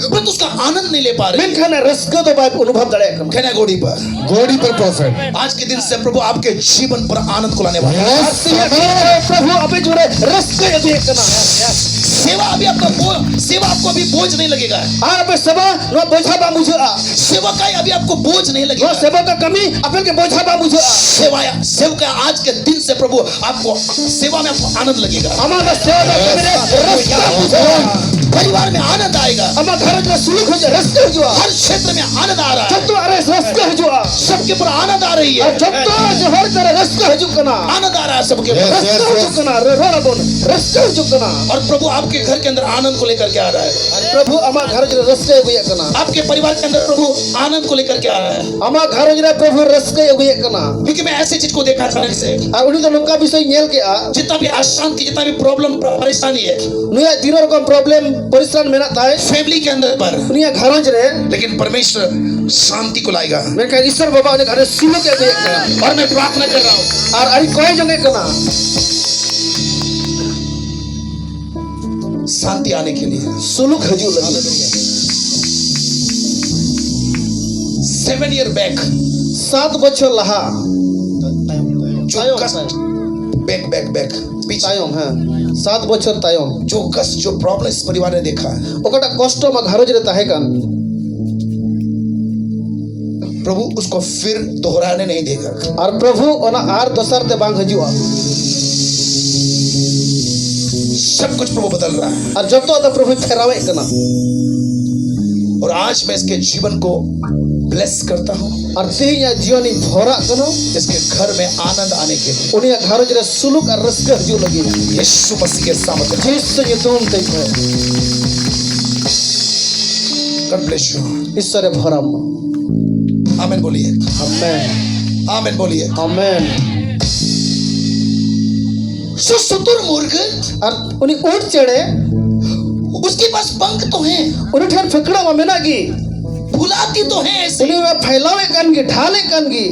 परंतु उसका आनंद नहीं ले पा रहे। मेनखान रस्का तो बाय अनुभव दड़े कना कहना गोड़ी पर प्रॉफिट आज के दिन से प्रभु आपके जीवन पर आनंद को लाने वाला है। प्रभु अबे जोरे रस्का यदि कना सेवा अभी सेवा आपको अभी बोझ नहीं लगेगा। आर अबे सेवा नो बोझा बा मुझे सेवा का अभी आपको बोझ नहीं नो लगेगा। सेवा का कमी अपन के बोझा बा मुझे सेवा आज के दिन से प्रभु आपको सेवा में आपको आनंद लगेगा। हमारा सेवा का मेरे रस्का मुझे परिवार में आनंद आएगा। हमारा घर का सुलूक हो जाए रस्का जो हर क्षेत्र में आनंद आ रहा है। जब तो अरे रस्का जो सबके ऊपर आनंद आ रही है। जब तो जो हर तरह रस्का जो कना आनंद आ रहा है सबके ऊपर। रस्का जो कना रे रोला बोन रस्का जो कना और प्रभु आपके घर के अंदर आनंद को लेकर के आ रहा है। प्रभु हमारा घर जो रस्का हुए कना आपके परिवार के अंदर प्रभु आनंद को लेकर के आ रहा है। हमारा घर जो प्रभु रस्का हुए कना क्योंकि मैं ऐसी चीज को देखा अचानक से और उन्हीं तो लोग का विषय नेल के आ जितना भी अशांति जितना भी प्रॉब्लम परेशानी है नुया दिनों का प्रॉब्लम परेशान में ना था फैमिली के अंदर पर, उन्हीं घरों जरे लेकिन परमेश्वर शांति को लाएगा। मैं कह ईश्वर बाबा ने घर सुलूक के हुए कना और मैं प्रार्थना कर रहा हूँ और अरे कोई जगह कना शांति आने के लिए। सुलूक हजू लगी 7 year back 7 बच्चों लहा जो कष्ट बैक पीछे तायम है 7 बच्चों तायम जो कष्ट जो प्रॉब्लम इस परिवार ने देखा है ओकटा कष्ट में घर जरे ताहे कन प्रभु उसको फिर दोहराने नहीं देगा। और प्रभु ओना आर दोसर ते बांग हजुआ सब कुछ प्रभु बदल रहा है। और जब तो प्रभु फेरावे कना और आज मैं इसके जीवन को ब्लेस करता हूँ और तेया जीवनी भरा कनो इसके घर में आनंद आने के लिए। उन्हीं घर जरे सुलूक और रस्का हजू लगी यीशु मसीह के सामर्थ्य जिससे ये तुम ते है गॉड ब्लेस यू। ईश्वर भरम आमीन बोलिए। आमेन आमीन बोलिए। आमेन शुतुरमुर्ग और उन्हीं ऊंट चढ़े उसके पास पंख तो हैं, उन्हीं ठन फकड़ा में मेनागी फुलाती तो हैं ऐसे, उन्हीं में फैलावे कनगी ढाले कनगी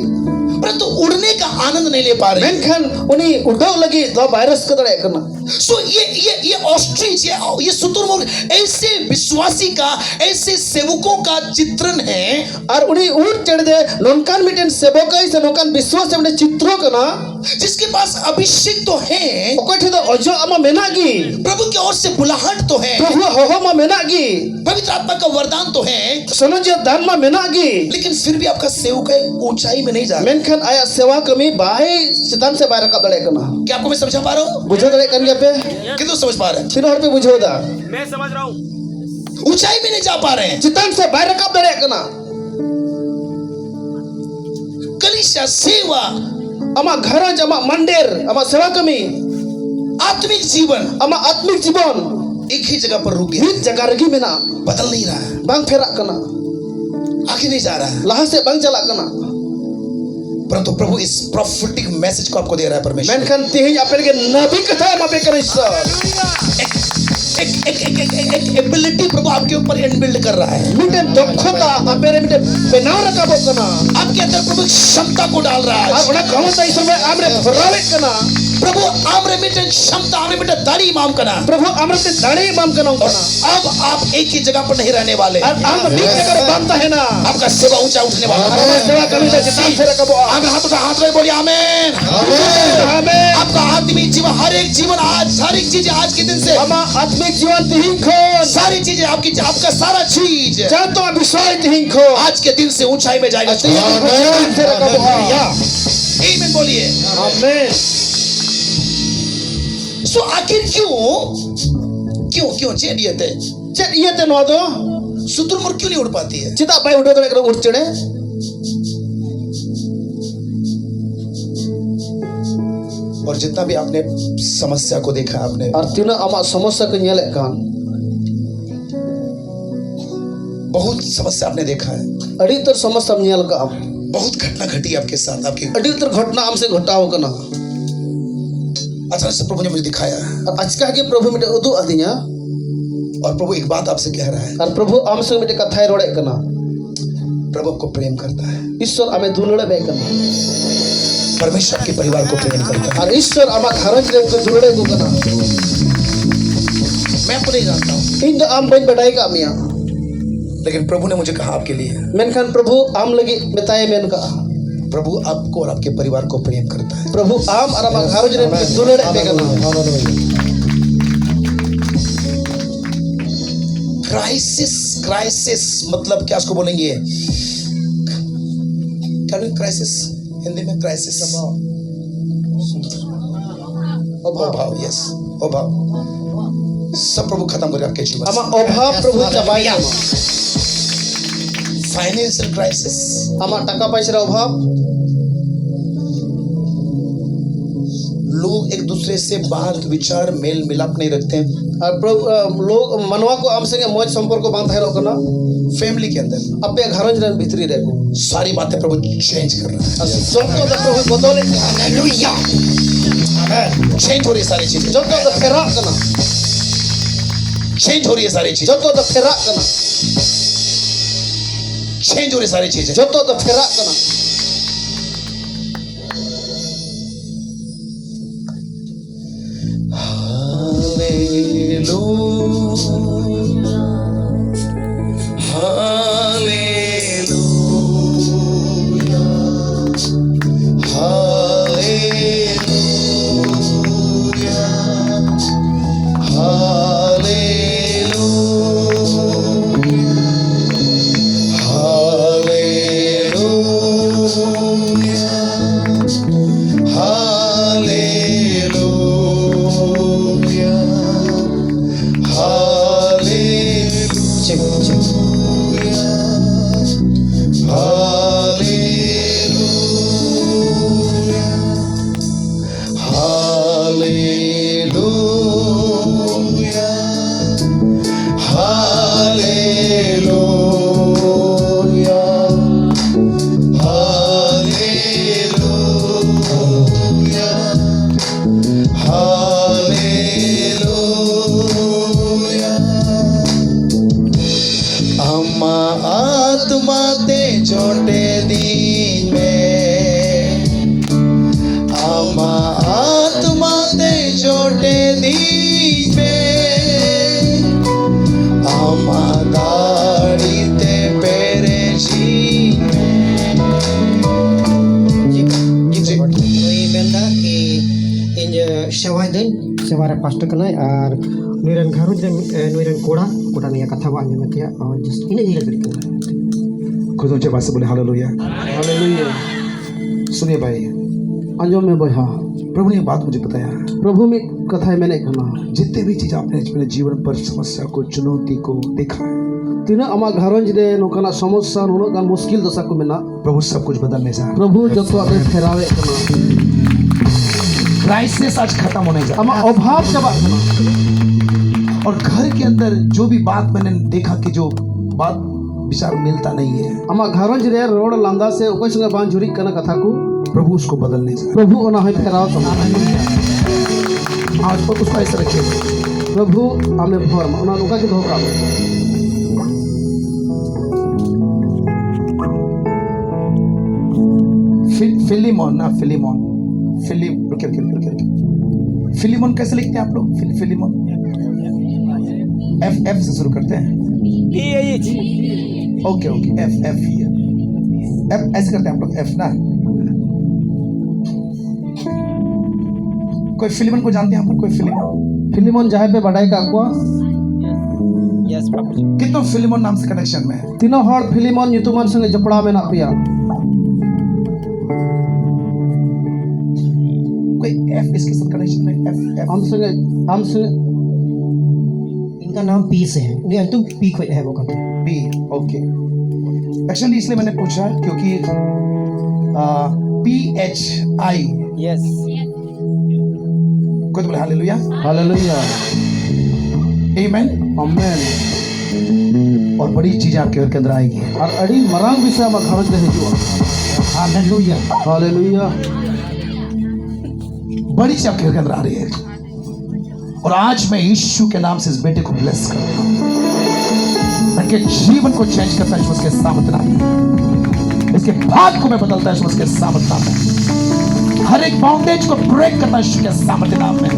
परंतु उड़ने का आनंद नहीं ले पा रहे। मेनखान उन्हीं उड़ाव लगी तो वायरस का दड़े करना सो ये ऑस्ट्रिच ये शुतुरमुर्ग ऐसे विश्वासी का ऐसे सेवकों का चित्रण है। और उन्हीं ऊंट चढ़ दे नोनकान मिटन सेवका से नोनकान विश्वास से चित्रों करना जिसके पास अभिषेक तो है, ओकठे तो अजो अमा मेनागी प्रभु की ओर से बुलाहट तो है, प्रभु हो मा मेनागी पवित्र आत्मा का वरदान तो है, सुनो जो दान मा मेनागी लेकिन फिर भी आपका सेवक ऊंचाई में नहीं जा रहा। मेनखान आया सेवा कमी बाहे चितान से बाहर का दड़े करना क्या आपको मैं समझा पा रहा हूँ? बुझो दड़े कन पे कितना समझ पा रहे हैं? तीनों हर पे बुझो दा मैं समझ रहा हूँ। ऊंचाई में नहीं जा पा रहे हैं। चितान से बाहर का दड़े करना कलीसिया सेवा अमा घर अमा मंदिर अमा सेवा कमी आत्मिक जीवन अमा आत्मिक जीवन एक ही जगह पर रुक गया, हित जगह रगी में ना बदल नहीं रहा है, बांग फेरा करना आगे नहीं जा रहा है। लहा से बांग चला करना परंतु प्रभु इस प्रोफेटिक मैसेज को आपको दे रहा है परमेश्वर। मेनखान तेही अपन के नबी कथा मापे करे सर एक एबिलिटी प्रभु आपके ऊपर इनबिल्ड कर रहा है। मिटे दक्षता अपेरे मिटे बनाव रखा बोकना आपके अंदर प्रभु क्षमता को डाल रहा है। और उन्हें क्षमता इस समय आमरे भरावे कना प्रभु आमरे मिटे क्षमता आमरे मिटे दाढ़ी इमाम कना प्रभु आमरे ते दाढ़ी इमाम कना अब आप एक ही जगह पर नहीं रहने वाले। और आम बीच जगह बांधता है ना आपका सेवा ऊंचा उठने वाला है। सेवा कमी से जितना से रखबो आगे हाथ उठा हाथ में बोलिए आमीन। आमेन आपका आत्मिक जीवन हर एक जीवन आज सारी चीजें आज के दिन से अमा आत्मिक जीवन तिहिं खोन सारी चीजें आपका सारा चीज जब तो विश्वास तिहिं खो आज के दिन से ऊंचाई में जाएगा। आमेन से रखबो आमीन बोलिए। आमेन सो आखिर क्यों चेडिए थे चेक ये ते नो दो शुतुरमुर्ग क्यों नहीं उड़ पाती है? चिता बाई उठो तो उठ चढ़े और जितना भी आपने समस्या को देखा आपने और तीनों अमा समस्या को नेले कान बहुत समस्या आपने देखा है, अड़ी तर समस्या नेल का बहुत घटना घटी आपके साथ आपकी अड़ी तर घटना हमसे घटाओ कना अचानक से प्रभु ने मुझे दिखाया और आज का के प्रभु मिटे उदु अदिया और प्रभु एक बात आपसे कह रहा है। और प्रभु आम से मिटे कथाय रोड़े कना प्रभु आपको प्रेम करता है। ईश्वर आमे दुलड़े बे कना परमेश्वर के परिवार को प्रेम करता है। और ईश्वर आमा घरन रे को दुलड़े को कना। मैं आपको नहीं जानता हूँ, इन तो आम बन बटाई का मिया लेकिन प्रभु ने मुझे कहा आपके लिए, मेनखान प्रभु आम लगी बताए मेन का प्रभु आपको और आपके परिवार को प्रेम करता है। प्रभु आम और आम घारोज रे दुलड़ बेगना क्राइसिस मतलब क्या उसको बोलेंगे, क्या क्राइसिस हिंदी में? क्राइसिस अभाव, यस अभाव, सब प्रभु खत्म करे आपके जीवन आमा अभाव प्रभु चबाई फाइनेंशियल क्राइसिस, आमा टाका पैसा अभाव, लोग एक दूसरे से बात विचार मेल मिलाप नहीं रखते हैं और प्रभु लोग मनवा को आम संगे मौज संपर्क को बांध है रोकना फैमिली के अंदर। अपे घरों रे भीतरी रे सारी बातें प्रभु चेंज कर रहा है। सब तो प्रभु बदले हालेलुया, चेंज हो रही है सारी चीजें, जब तो फेरा करना चेंज हो रही है सारी चीजें, जब तो फेरा करना चेंज हो रही है सारी चीजें। जब तो फेरा करना आत्मा ते छोटे दिन में, आमा आत्मा ते छोटे दिन में, आमा गाड़ी ते पेरे जी Noi benda ki inje sewa din sewa re pastor kanai ar nuiran gharuj re nuiran koda niya katha ba anjam kiya aur just ine jira kari खुद ऊंचे बात से बोले हालेलुया। हालेलुया। सुनिए भाई, अंजो में बहा प्रभु ने एक बात मुझे बताया, प्रभु में कथा है मैंने कहना जितने भी चीज आपने अपने जीवन पर समस्या को चुनौती को देखा है, तीना अमा घरोंज रे नोकना समस्या नुनो गान मुश्किल दशा को मेना प्रभु सब कुछ बदलने जा रहा है। प्रभु जब तो अपने फेरावे कना क्राइसिस आज खत्म होने जा अमा अभाव चबा कना और घर के अंदर जो भी बात मैंने देखा कि जो बात विचार मिलता नहीं है, अमा घरोंज रे रोड लांदा से ओकय संगे बान जुरी कना कथा को प्रभु उसको बदलने जा प्रभु ओना है फेराव कना आज पर उसको ऐसे रखिए, प्रभु हमें भर ओना ओका के धोका फिलिमोन ना फिलिमोन फिलिमोन कैसे लिखते हैं आप लोग? फिलिमोन एफ से शुरू करते हैं, ओके एफ ऐसे करते हैं आप लोग, एफ ना। कोई फिलिमोन को जानते हैं आप लोग? कोई फिलिमोन जहाँ पे बढ़ाई का को कितना फिलिमोन नाम से कनेक्शन में है? तीनों हर फिलिमोन युतुमन संगे जपड़ा में ना पिया कोई एफ इसके साथ कनेक्शन में? एफ हम संगे इनका नाम पी से है नहीं तुम पी को है वो कहते बी, ओके। एक्चुअली इसलिए मैंने पूछा क्योंकि PHI यस कोई तो बोले हालेलुया, हालेलुया आमेन, आमेन। और बड़ी चीज आपके घर के अंदर आएगी और अड़ी मरांग विषय में घरों से हिजुआ हालेलुया हालेलुया बड़ी चीज आपके घर के अंदर आ रही है। और आज मैं यीशु के नाम से इस बेटे को ब्लेस करता हूं, उनके जीवन को चेंज करता है उसके सामर्थ्य नाम में, इसके भाग को मैं बदलता है उसके सामर्थ्य नाम में, हर एक बाउंडेज को ब्रेक करता है उसके सामर्थ्य नाम में,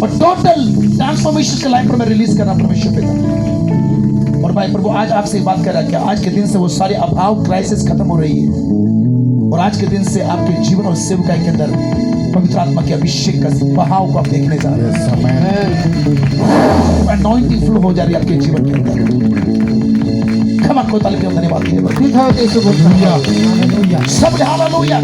और टोटल ट्रांसफॉर्मेशन के लाइफ पर मैं रिलीज कर रहा हूं परमेश्वर पिता। और भाई प्रभु आज आपसे बात कर रहा है कि आज के दिन से वो सारी अभाव क्राइसिस खत्म हो रही है और आज के दिन से आपके जीवन और सेवकाई के अंदर पवित्र आत्मा के अभिषेक का बहाव को आप देखने जा रहे हैं। अनॉइंटिंग फ्लो हो जा रही है आपके जीवन के अंदर। खमा को ताली पे हम धन्यवाद सब हालेलुया।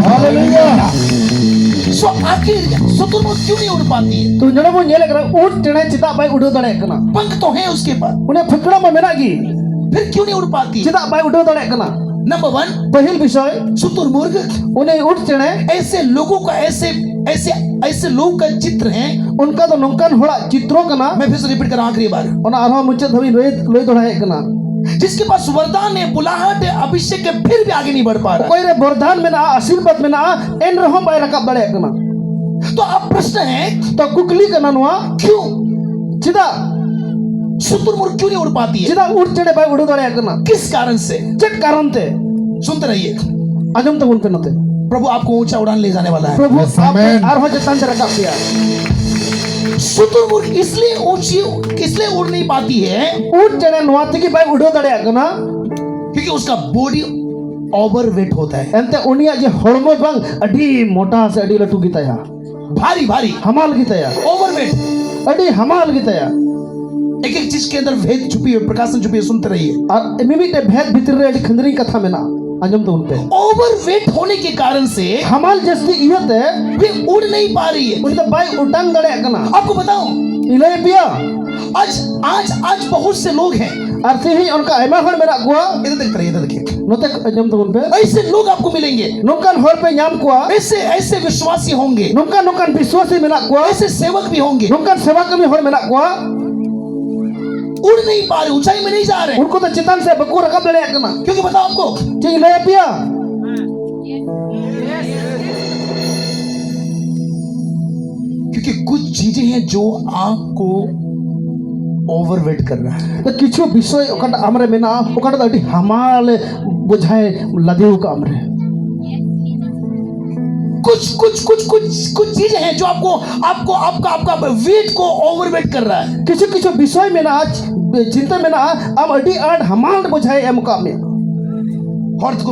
सो आखिर शुतुरमुर्ग क्यों नहीं उड़ पाती है? तो जब वो नेले करा ऊंट चढ़े चिता बाई उड़ो दड़े कना पंख तो है उसके पास, उन्हें फकड़ा में मेना की फिर क्यों नहीं उड़ पाती है? चिता बाई उड़ो दड़े कना। नंबर 1 पहल विषय शुतुरमुर्ग उन्हें ऊंट चढ़े ऐसे लोगों का ऐसे लोग का चित्र है। उनका तो नौकान होड़ा चित्रों कना। मैं फिर से रिपीट कर रहा हूं आखिरी बार। उन्हें आरहा मुझे धवी लोई दड़े कना जिसके पास वरदान है, बुलाहट है, अभिषेक है, फिर भी आगे नहीं बढ़ पा रहा। कोई रे वरदान में ना आशीर्वाद में ना एन रहो बाई रकब दड़े कना। तो अब प्रश्न है तो कुकली कना नुआ क्यों चिदा शुतुरमुर्ग क्यों नहीं उड़ पाती है? चिदा ऊंट चढ़े बाई उड़ो दड़े कना किस कारण से? चट कारण ते सुनते रहिए, आजम तो उनते नते प्रभु आपको ऊंचा उड़ान ले जाने वाला है। प्रभु आरहा चट्टान से रकब दिया। शुतुरमुर्ग इसलिए उड़ नहीं पाती है ऊंट चढ़े नुआ की बाई उड़ो दड़े कना क्योंकि उसका बॉडी ओवरवेट होता है। एंते उनिया जे हड़मो बंग अडी मोटा से अडी लटू गिताया भारी हमाल गिताया ओवरवेट, अडी हमाल गिताया। एक एक चीज के अंदर भेद छुपी है, प्रकाशन छुपी है। सुनते रहिए और मिमिटे भेद भीतर रे अडी खंदरी कथा में ना अंजम तो उनपे ओवरवेट होने के कारण से हमाल जस्ती इहते वे उड़ नहीं पा रही है। उनका बाई उटांग दड़े कना। आपको बताऊं इले पिया आज बहुत से लोग हैं, अर्थे ही उनका ऐमा हर मेरा गुआ इधर देखते रहिए, इधर देखिए, नोते अंजम तो उनपे ऐसे लोग आपको मिलेंगे, नुकान हर पे नाम कुआ ऐसे विश्वासी होंगे, नुकान विश्वासी मेना कुआ ऐसे सेवक भी होंगे, नुकान सेवा कमी हर मेना कुआ उड़ नहीं पा रहे, ऊंचाई में नहीं जा रहे, उनको तो चितान से बकू रकब दड़े कना। क्योंकि बताओ आपको जे इले पिया क्योंकि कुछ चीजें हैं जो आपको ओवरवेट कर रहा है। तो किछु विषय ओकट हमरे मेना ओकट अडी हमाल बुझाए लदेउ का हमरे कुछ चीजें हैं जो आपका वेट को ओवरवेट कर रहा है। किछु विषय में ना आज चिंता में ना अब अडी आड हमाल बुझाए एम का में हर्त को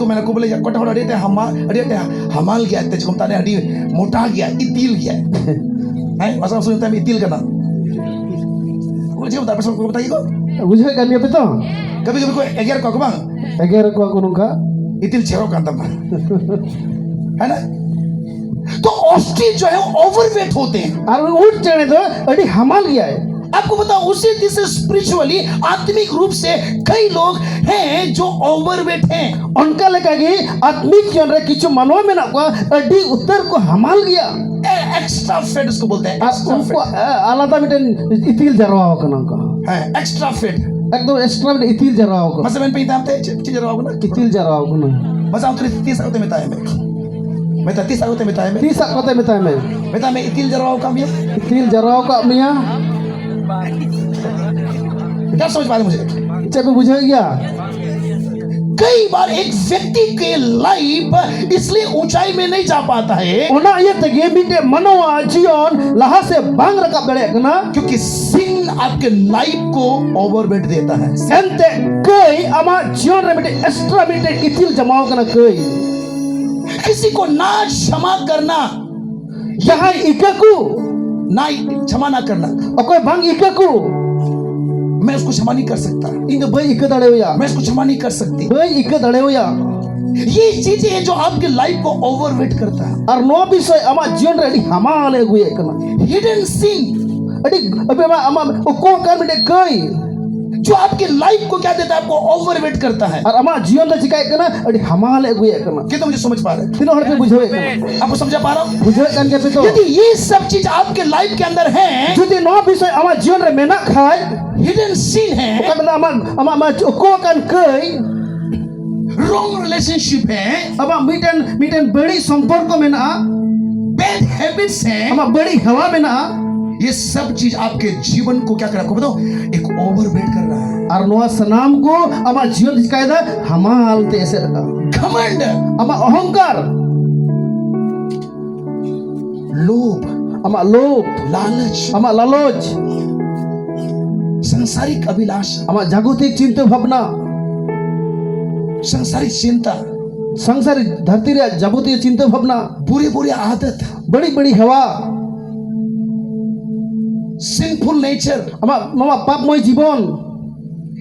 मैंने को बोले कोटा अडी हमाल गया तेज को ताने अडी मोटा गया, इतिल गया है मसा सुनता है इतिल करना मुझे बता पर्सन को बताइए को बुझे करनी पे तो कभी को 11 को बang 11 को उनका इतिल चेरो कांता है ना। तो ऑस्ट्रिच जो है ओवरवेट होते हैं और ऊंट चढ़े तो अडी हमाल गया है। आपको बताओ उसी दिस स्पिरिचुअली आत्मिक रूप से कई लोग हैं जो ओवरवेट हैं। उनका लेकागी आत्मिक जीवन रे किछु मनवा में ना को अडी उत्तर को हमाल गया एक्स्ट्रा फेट उसको बोलते हैं। उनको आलादा मिटन इतिल जरवा कना का है एक्स्ट्रा फेट एकदम एक्स्ट्रा में इतिल जरवा को मसे में पीता हमते चीज जरवा को ना इतिल जरवा को ना मसा हम 30 आगते में ताए में 30 आगते में ताए में 30 आगते में ताए में इतिल जरवा का मिया इतिल जरवा का मिया क्या समझ पा रहे मुझे जब बुझे गया। कई बार एक व्यक्ति के लाइफ इसलिए ऊंचाई में नहीं जा पाता है ओना ये तगे बीटे मनोवा जीवन लहा से बांग रखा बड़े ना क्योंकि सिन आपके लाइफ को ओवरवेट देता है। एंते कई अमा जीवन रे बीटे एक्स्ट्रा बीटे इतिल जमाओ कना कई किसी को ना क्षमा करना यहाँ इककू ना क्षमा ना करना कोई बांग इककू मैं उसको क्षमा नहीं कर सकता, इंग भाई इक दड़े हुआ मैं उसको क्षमा नहीं कर सकती। भाई इक दड़े हुआ ये चीजें हैं जो आपके लाइफ को ओवरवेट करता है। और नो विषय अमा जीवन रे हमाले गुए कना हिडन सिन अडी अबे अमा को कर बेटे कई जो आपके लाइफ को क्या देता है, आपको ओवरवेट करता है। और अमा जीवन रे चिकाय कना अडी हमाले गुए कना कितना मुझे समझ पा रहे हैं? तीनों हड़ पे बुझवे कना आपको समझा पा रहा हूं? बुझवे कन के पे तो यदि ये सब चीज आपके लाइफ के अंदर है, यदि नो विषय अमा जीवन रे मेना खाय हिडन सिन है, कबला अमा को कन कई रॉन्ग रिलेशनशिप है, अमा मीटन बड़ी संपर्क में ना बैड हैबिट्स है, अमा बड़ी हवा में ना ये सब चीज आपके जीवन को क्या कर रहा है बताओ, एक ओवरवेट कर रहा है। और नुआ सनाम को अमा जीवन दिखाएदा हमाल ते ऐसे लगा घमंड, अमा अहंकार, लोभ, अमा लोभ, लालच, अमा लालच सांसारिक अभिलाषा, आमा जागतिक चिंता भावना सांसारिक चिंता, संसारिक धरती रे जागतिक चिंता भावना बुरी बुरी आदत, बड़ी बड़ी हवा सिंफुल नेचर, आमा मामा पापमय जीवन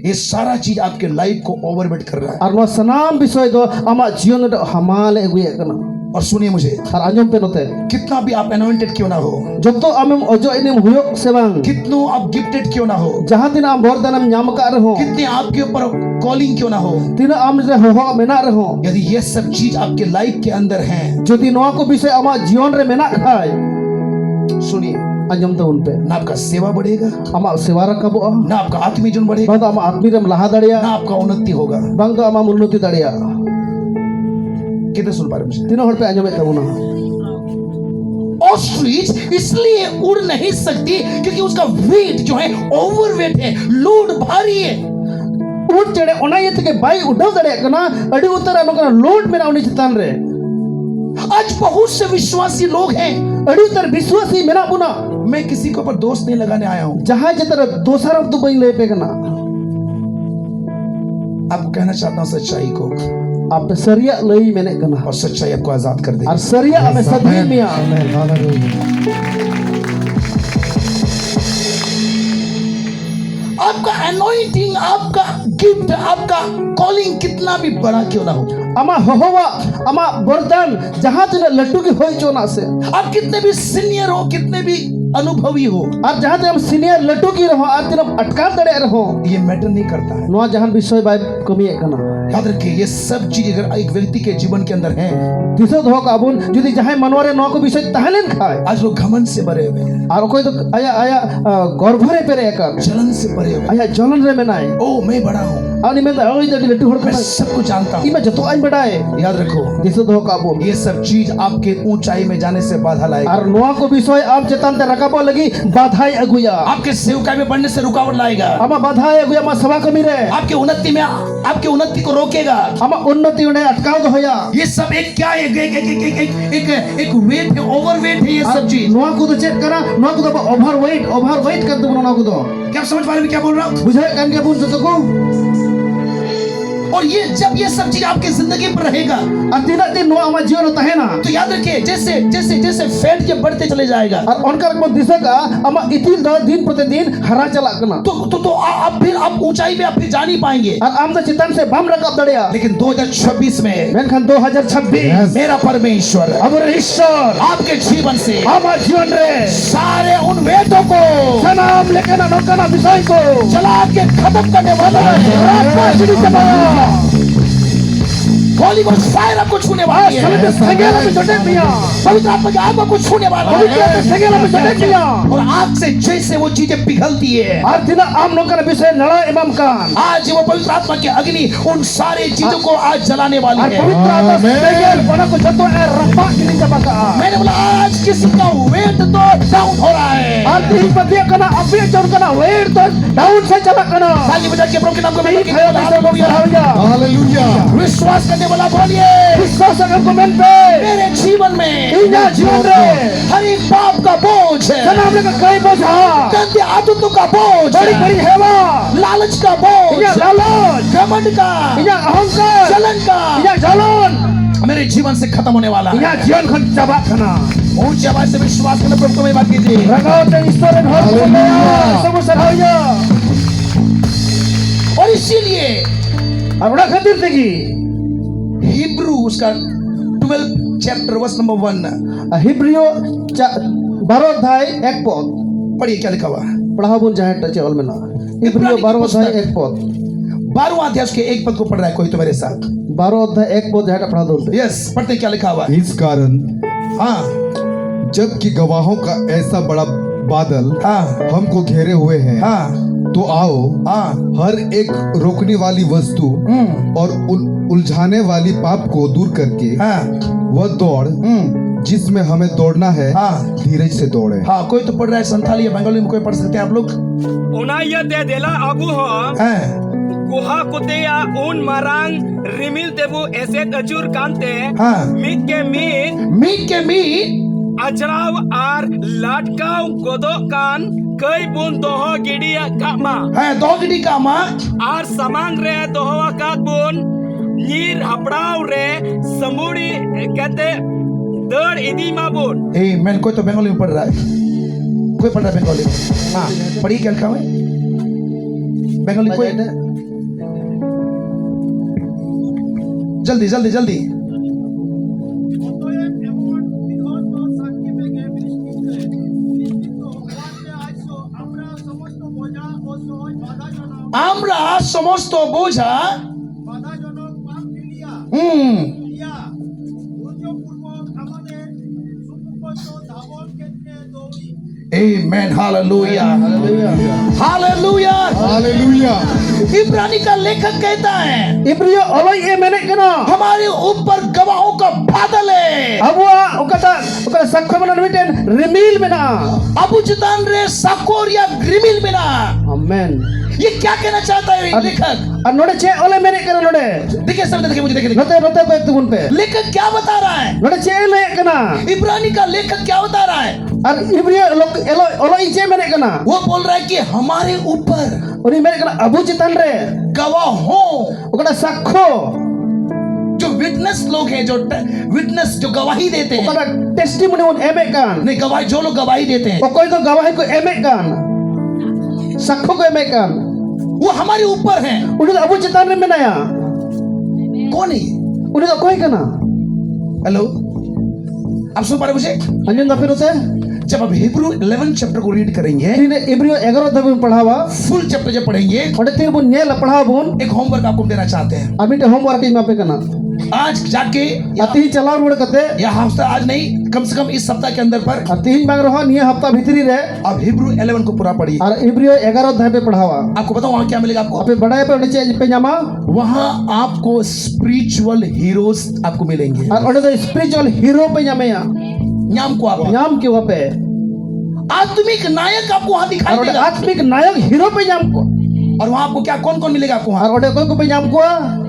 ये सारा चीज आपके लाइफ को ओवरवेट कर रहा है। और नो सनाम विषय दो आमा जीवन रे हमाल एगुए कना। और सुनिए मुझे, और आंजम पे नोते कितना भी आप एनॉइंटेड क्यों ना हो, जब तो आम अजो इनेम हुयो से बांग कितनो आप गिफ्टेड क्यों ना हो, जहां दिन आम वरदानम ᱧᱟᱢ का रहो कितने आपके ऊपर कॉलिंग क्यों ना हो, तीन आम रे हो मेना रहो यदि ये सब चीज आपके लाइफ के अंदर हैं, जदि नोआ को विषय आमा जीवन रे मेना खाय सुनिए, आंजम तो उन पे ना आपका सेवा बढ़ेगा, आमा सेवा रखबो ना आपका आत्मीय जीवन बढ़ेगा, बांग तो आमा आत्मी रम लहा दड़िया ना आपका उन्नति होगा। बांग तो आमा उन्नति दड़िया कितने सुन पा रहे मुझे? तीनों हड़ पे आंजम तबुना ऑस्ट्रिच इसलिए उड़ नहीं सकती क्योंकि उसका वेट जो है ओवरवेट है, लोड भारी है। उड़ चढ़े ओना ये के बाई उड़ाव दड़िया कना अड़ी उतर आनो कना लोड मेना उनी चितान रे आज बहुत से विश्वासी लोग हैं, अड़ी उतर विश्वासी मेना बुना मैं किसी के ऊपर दोष नहीं लगाने आया हूं, जहां जतर दोसरा तू बई ले पे कना आपको कहना चाहता हूं सच्चाई को, आप सरिया लई मैंने कना और सच्चाई आपको आजाद कर देगी। और सरिया हमें सदी मिया आपका एनॉइंटिंग, आपका गिफ्ट, आपका कॉलिंग कितना भी बड़ा क्यों ना हो, अमा होवा अमा वरदान जहां तने लट्टू की होई चोना से आप कितने भी सीनियर हो, कितने भी अनुभवी हो, और जहां तने हम सीनियर लट्टू की रहो और तने अटका दड़े रहो ये मैटर नहीं करता है। नोआ जहां विषय बाय कमी है कना याद रखिए, ये सब चीज अगर एक व्यक्ति के जीवन के अंदर है, दिसो धो काबुन जदी जहां मनवरे नोआ को विषय तहलेन खाए आज लोग घमंड से भरे हुए हैं, और कोई तो आया आया गर्भरे पेरे एकर जलन से भरे हुए हैं। आया जलन रे में नाय ओ मैं बड़ा हूँ, आनी में ओई दडी लट्टू हड़ मैं कना सब कुछ जानता हूँ। इमे जतो आइन बडाए याद रखो, दिसो धो काबुन ये सब चीज आपके ऊंचाई में जाने से बाधा लाएगा, और नोआ को विषय आप चेतन ते रकाबो लगी बाधाई अगुया आपके सेवकाई में बढ़ने से रुकावट लाएगा, अमा बाधाई अगुया मा सभा कमी रे आपके उन्नति में, आपके उन्नति को रोकेगा। अमा उन्नति उन्हें अटकाव दो होया ये सब एक क्या है, एक वेट है, ओवरवेट है ये सब चीज। नोआ को तो चेक करा नोआ को तो ओवरवेट कर दो नोआ को तो क्या आप समझ पा रहे हैं क्या बोल रहा हूँ? बुझे कान के बुन तो को और ये जब ये सब चीज आपकी जिंदगी में रहेगा, अतिना दिन नोआ अमा जीवन होता है ना तो याद रखिए, जैसे जैसे जैसे फैट जब बढ़ते चले जाएगा, और उनका रकम दिसका अमा इतिल द दिन प्रतिदिन हरा चला कना तो आप फिर आप ऊंचाई में आप फिर जा नहीं पाएंगे। और आम तो चितान से बम रकब दड़िया लेकिन 2026 में मेनखान 2026 मेरा परमेश्वर अबर ईश्वर आपके जीवन से आमा जीवन रे सारे उन वेटों को सनाम लेके ना नौकना विषय को चला के खत्म करने वाला है। होली गोस्ट फायर आपको छूने वाली है, समित सगेला में जोटे मिया पवित्र आत्मा की आग आपको छूने वाला पवित्र है, सगेला में जोटे मिया और आग से जैसे वो चीजें पिघलती है, और दिना आम नौकना विषय नड़ा इमाम कान आज वो पवित्र आत्मा की अग्नि उन सारे चीजों को आज जलाने वाली और है। पवित्र आत्मा सगेल बना को जतो ए रपा की नीचे बका मैंने बोला आज किसी का वेट तो डाउन हो रहा है, और तीन पतिया कना अबे जोन कना वेट तो डाउन से चला कना ताली बजा के प्रभु के नाम को नहीं खाया विषय बोलिया हालेलुया विश्वास करने वाला बोलिए, विश्वास अगर को मन पे मेरे जीवन में इना जीवन रे हर एक पाप का बोझ है, सनाम लेके कई बोझा गंदे आदतों का बोझ, बड़ी बड़ी हेवा लालच का बोझ, इना लालच घमंड का, इना अहंकार जलन का इना जलन मेरे जीवन से खत्म होने वाला इना है। जीवन खन चबा खना ऊंची आवाज से विश्वास करने प्रभु को मैं बात कीजिए। रगावते ईश्वर ने हालेलुया। सब सराया और इसीलिए अपना खातिर देखी हिब्रू उसका 12 चैप्टर वर्स नंबर 1 हिब्रियो 12 अध्याय 1 पद पढ़िए क्या लिखा हुआ है। पढ़ा बुन जाए टचे ऑल में ना हिब्रियो 12 अध्याय 1 पद 12वां अध्याय उसके एक पद को पढ़ रहा है कोई तो मेरे साथ। 12 अध्याय 1 पद है पढ़ा दो यस पढ़ते क्या लिखा हुआ है। इस कारण हाँ जबकि गवाहों का ऐसा बड़ा बादल हाँ हमको घेरे हुए हैं, हाँ तो आओ हाँ हर एक रोकने वाली वस्तु और उलझाने वाली पाप को दूर करके हाँ वह दौड़ जिसमें हमें दौड़ना है हाँ धीरज से दौड़े। हाँ कोई तो पढ़ रहा है संथाली या बंगाली में कोई पढ़ सकते हैं आप लोग। Una ia de la abu ho हाँ kuha kuteya un marang rimil debu eset ajur kante हाँ mit ke mit मीट के meet ajraw ar latkaw godok kan kay bun doho gidia kama है दो गिडी का माँ ar samang re doho akat bun nyir haprau re samudi kate dad idi ma bun ए मैंने कोई तो बंगाली में पढ़ रहा है, कोई पढ़ रहा है बंगाली में? हाँ पढ़िए क्या लिखा हुआ है बंगाली कोई? जल्दी जल्दी जल्दी। আমরা সমস্ত বোঝা Amen. Hallelujah. Hallelujah. हालेलुया। इब्रानी का लेखक कहता है Ibrio oloi e menek kana. हमारे ऊपर गवाहों का बादल है। Abua ukata sakho mana miten remil mena. Abu जितान रे साकोर या ग्रिमिल में ना। Amen. ये क्या कहना चाहता है ये लेखक? Node che ole menek kana node. देखिए सब देखिए मुझे देखिए Rote pe tubun pe. लेखक क्या बता रहा है? Node che ele kana. इब्रानी का लेखक क्या बता रहा है? Ar Ibrio oloi che menek kana. वो बोल रहा है कि हमारे ऊपर Uni menek kana abu chitan re. गवाहों Ukata sakho. जो विटनेस लोग हैं जो विटनेस जो गवाही देते हैं Ukata testimony un emek kan. नहीं गवाही जो लोग गवाही देते हैं Okoi ko gawahi ko emek kan. Sakho ko emek kan. वो हमारे ऊपर हैं। Uni to abu chitan re menaya. कौन है ये? Uni to koi kana. Hello आप सुन पा रहे मुझे? Anjun da firote. जब आप हिब्रू 11 चैप्टर को रीड करेंगे Ini Ibrio 11 dabun padhawa. Full chapter जब पढ़ेंगे Ode tin bun nyel padhawa bun. एक होमवर्क आपको देना चाहते हैं। Abi te homework ki mape kana. आज जाके Ati chalao rude kate. या हफ्ता आज नहीं कम से कम इस सप्ताह के अंदर पर Ati bang roha niya hafta bhitri re. आप हिब्रू 11 को पूरा पढ़िए। Ar Ibrio 11 adhyay pe padhawa. आपको बताओ वहां क्या मिलेगा आपको? Ape badai pe niche pe nyama. वहां आपको स्पिरिचुअल हीरोज आपको मिलेंगे। Ar ode to spiritual hero pe nyame ya. नाम को आप Nyam ki wape. आत्मिक नायक आपको वहां दिखाई Ar ode देगा। atmik nayak hero pe nyam ko. और वहां आपको क्या कौन कौन मिलेगा आपको वहां? Ar ode koi ko pe nyam ko.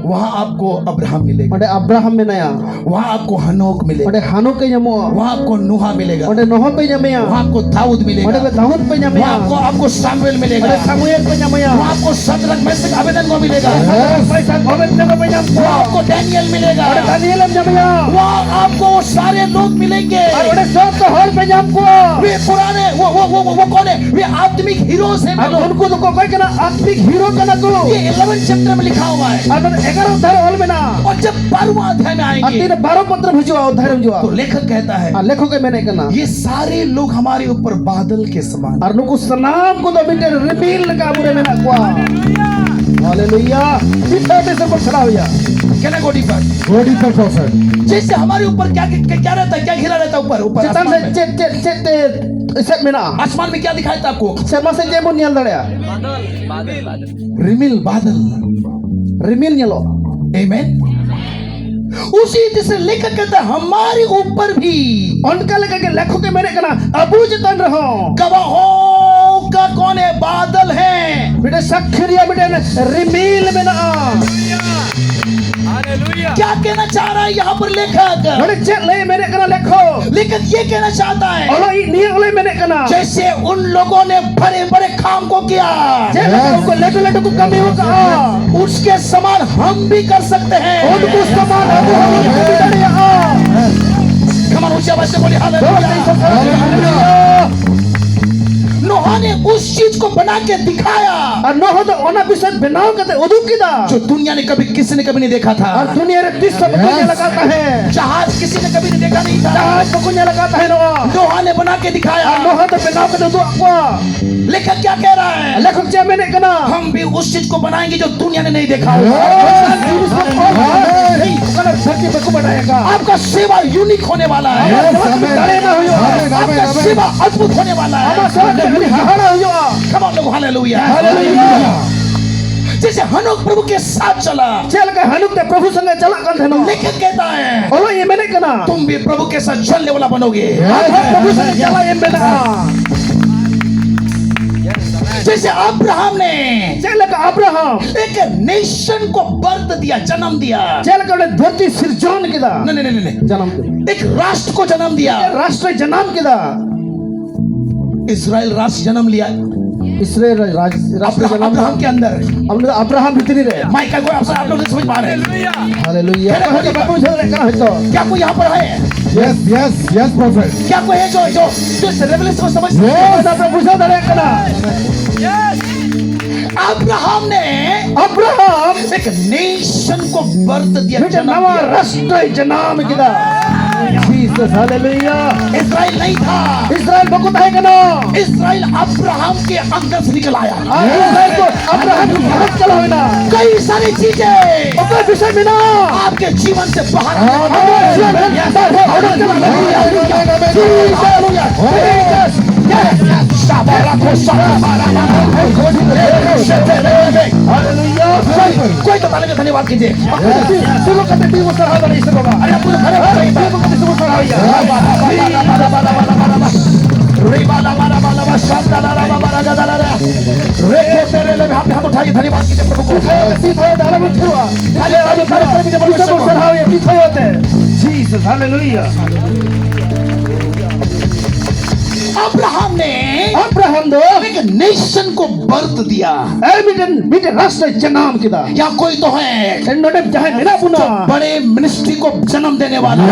वहां आपको अब्राहम मिलेगा, Ode Abraham menaya. वहां आपको हनोक मिलेगा, Ode Hanok ke nyamo. वहां आपको नूहा मिलेगा, Ode Noah pe nyame ya. वहां आपको दाऊद मिलेगा, Ode pe Daud pe nyame वहां ya. आपको सामुएल मिलेगा, Ode Samuel pe nyame ya. वहां आपको सदरक मेशक अबेदनगो मिलेगा, Paisa Obed nego pe nyam ko. वहां आपको डैनियल मिलेगा, Ode Daniel pe nyame ya. वहां आपको वो सारे लोग मिलेंगे। Ar ode sob ko hol pe nyam ko. वे पुराने वो कौन है? वे आत्मिक हीरोज हैं। Ar unku to ko koi kana atmik hero kana ko. ये 11 चैप्टर में लिखा हुआ है। Ar 11 adhyay hol mena. और जब 12वां अध्याय में Ar आएंगे tin 12 patra bhujwa adhyay तो bhujwa. लेखक कहता है Ar lekho ke mene kana. ये सारे लोग हमारे ऊपर बादल के समान। Ar nuku senam ko do miten reveal ka amure mena ko. Hallelujah. Kita te sab khada hoya. कहना गोडी पर बॉडी पर प्रॉफिट। जैसे हमारे ऊपर क्या क्या रहता है, क्या घिरा रहता है ऊपर ऊपर Cetan आसमान se में? cet set mena. आसमान में क्या दिखाई था आपको? Sama se je mun nyal daya. रिमिल बादल। Reveal nyalo. आमेन। उसी जैसे लेखक कहता है हमारे ऊपर भी Onka leka ke lekho ke mene kana abu jetan raho. गवाहों का कौन है? बादल है। Bide sakhriya bide reveal mena. Hallelujah. क्या कहना चाह रहा है यहाँ पर लेखक? Node cet le mene kana lekho. लेखक ये कहना चाहता है Oloi ni oloi mene kana. जैसे उन लोगों ने बड़े बड़े काम को किया Jela ko leto ko kami ho ka. उसके समान हम भी कर सकते हैं। Unku saman abu ho daya. कमान ऊंची आवाज से बोलिए हालेलुया। नोहा ने उस चीज को बना के दिखाया Ar Noah to ona bisat benao kate uduk kida. जो दुनिया ने कभी किसी ने कभी नहीं देखा था। Ar dunia re tis sab ko nyala kata hai. जहाज किसी ने कभी नहीं देखा नहीं था। Jahat ko nyala kata hai Noah. नोहा ने बना के Ar दिखाया। Noah to benao kate uduk ko. लेखक क्या कह रहा है? Lekhok je mene kana. हम भी उस चीज को बनाएंगे जो दुनिया ने नहीं देखा नहीं kana धरती पे को बनाएगा. आपका सेवा यूनिक होने वाला है। Dale na hoyo. आपका सेवा अद्भुत होने वाला Ama है। sa de hahara hoyo. Come on, लोग हालेलुया। जैसे हनोक प्रभु के साथ चला, Jela ka hanuk te prabhu sange chala kan theno. लेखक कहता है Olo ye mene kana. तुम भी प्रभु के साथ चलने वाला बनोगे। Prabhu sange chala ye mene. जैसे अब्राहम ने Jela ka Abraham. एक नेशन को बर्थ दिया, जन्म दिया। Jela ka ode dharti sirjan kida. नहीं Janam kida. एक राष्ट्र को जन्म दिया। Rashtra janam kida. इजराइल राष्ट्र जन्म लिया इस्राएल राष्ट्र जन्म अब्राहम के अंदर। हमने अब्राहम भीतरी रे माइकल को आप लोग समझ पा रहे हैं? हालेलुया बाबू चल रहे कहां है तो क्या कोई यहाँ पर है? यस यस यस प्रॉफिट क्या कोई है जो इस रेवलेशन को समझ बस आप पूछो दरे कना अब्राहम ने अब्राहम एक नेशन को बर्थ दिया, बेटा जन्म नवा दिया। राष्ट्र जन्म किदा जीसस हालेलुया इजराइल नहीं था, इस्राएल बहुत है कना इजराइल अब्राहम के अंदर से निकल आया। इस्राएल को अब्राहम की मदद चला है ना कई सारी चीजें अपने विषय में ना आपके जीवन से बाहर कोई तो ताली में धन्यवाद कीजिए। सुनो कहते टीम सराहा नहीं सकोगा अरे पूरे खड़े हो जाइए। टीम को सुनो सराहा हाथ उठाइए, धन्यवाद कीजिए प्रभु को। सीधे डाला में छुआ अरे आज सारे पीछे सराहा ये पीछे होते जीसस हालेलुया अब्राहम ने अब्राहम दो एक नेशन को बर्थ दिया। बीटे राष्ट्र जन्म किदा या कोई तो है एंडोडे चाहे मेरा पुना बड़े मिनिस्ट्री को जन्म देने वाला है।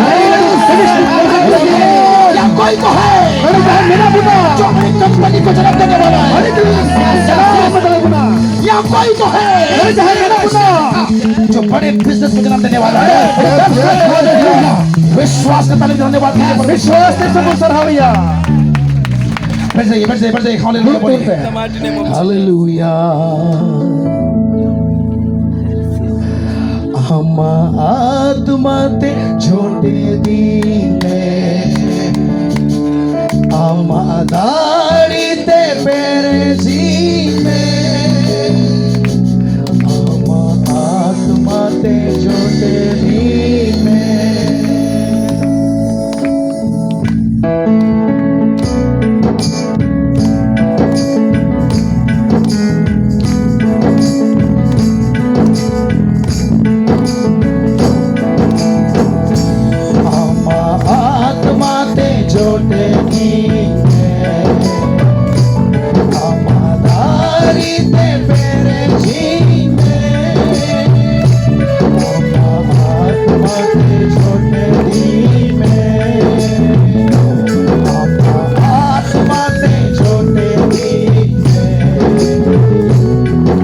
या कोई तो है बड़े चाहे मेरा पुना जो बड़ी कंपनी को जन्म देने वाला है। या कोई तो है बड़े चाहे मेरा पुना जो बड़े बिजनेस को जन्म देने वाला है। विश्वास का तालीम धन्यवाद कीजिए। विश्वास से सब सराहा बैठ जाइए, बैठ जाइए, बैठ जाइए। हालेलुया बोलिए। हालेलुया। हम आत्मा ते छोटे दीने हम दाढ़ी ते पेरे जीने हम आत्मा ते छोटे दीने छोटे हमारी ते पेरे जीने आत्मा ते छोटे में आत्मा ते छोटे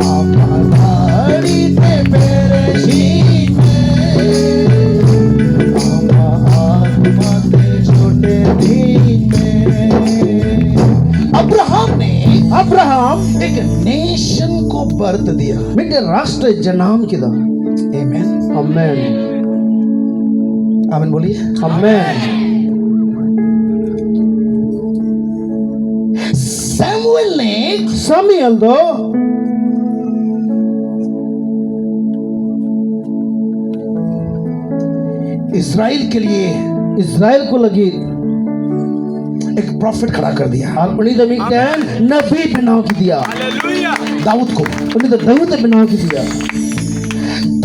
हमारी ते पेरे जीने आत्मा ते छोटे अब्राहम एक नेशन को बर्थ दिया। बीटे राष्ट्र जन्म किदा आमेन आमेन आमेन बोलिए। आमेन सैमुएल दो इजराइल के लिए इस्राएल को लगी एक प्रॉफिट खड़ा कर दिया। और उन्हीं तो नबी बनाओ की दिया दाऊद को। उन्हीं तो दाऊद बनाओ की दिया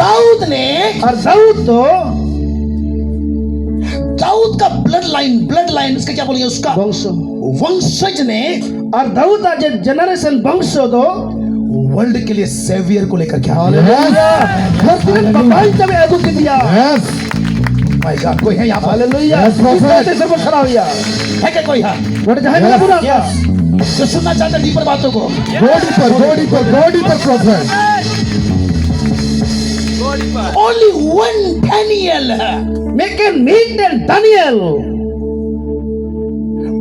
दाऊद ने और दाऊद का ब्लड लाइन इसका क्या बोलेंगे उसका वंशज ने और दाऊद आज जनरेशन वंश दो वर्ल्ड के लिए सेवियर को लेकर क्या माय गॉड कोई है यहाँ पर? हालेलुया सब खड़ा हो गया है क्या कोई यहाँ बट जहां मेरा पूरा जो सुनना चाहते डीपर बातों को? गोड़ी पर profit only one Daniel make an meet and Daniel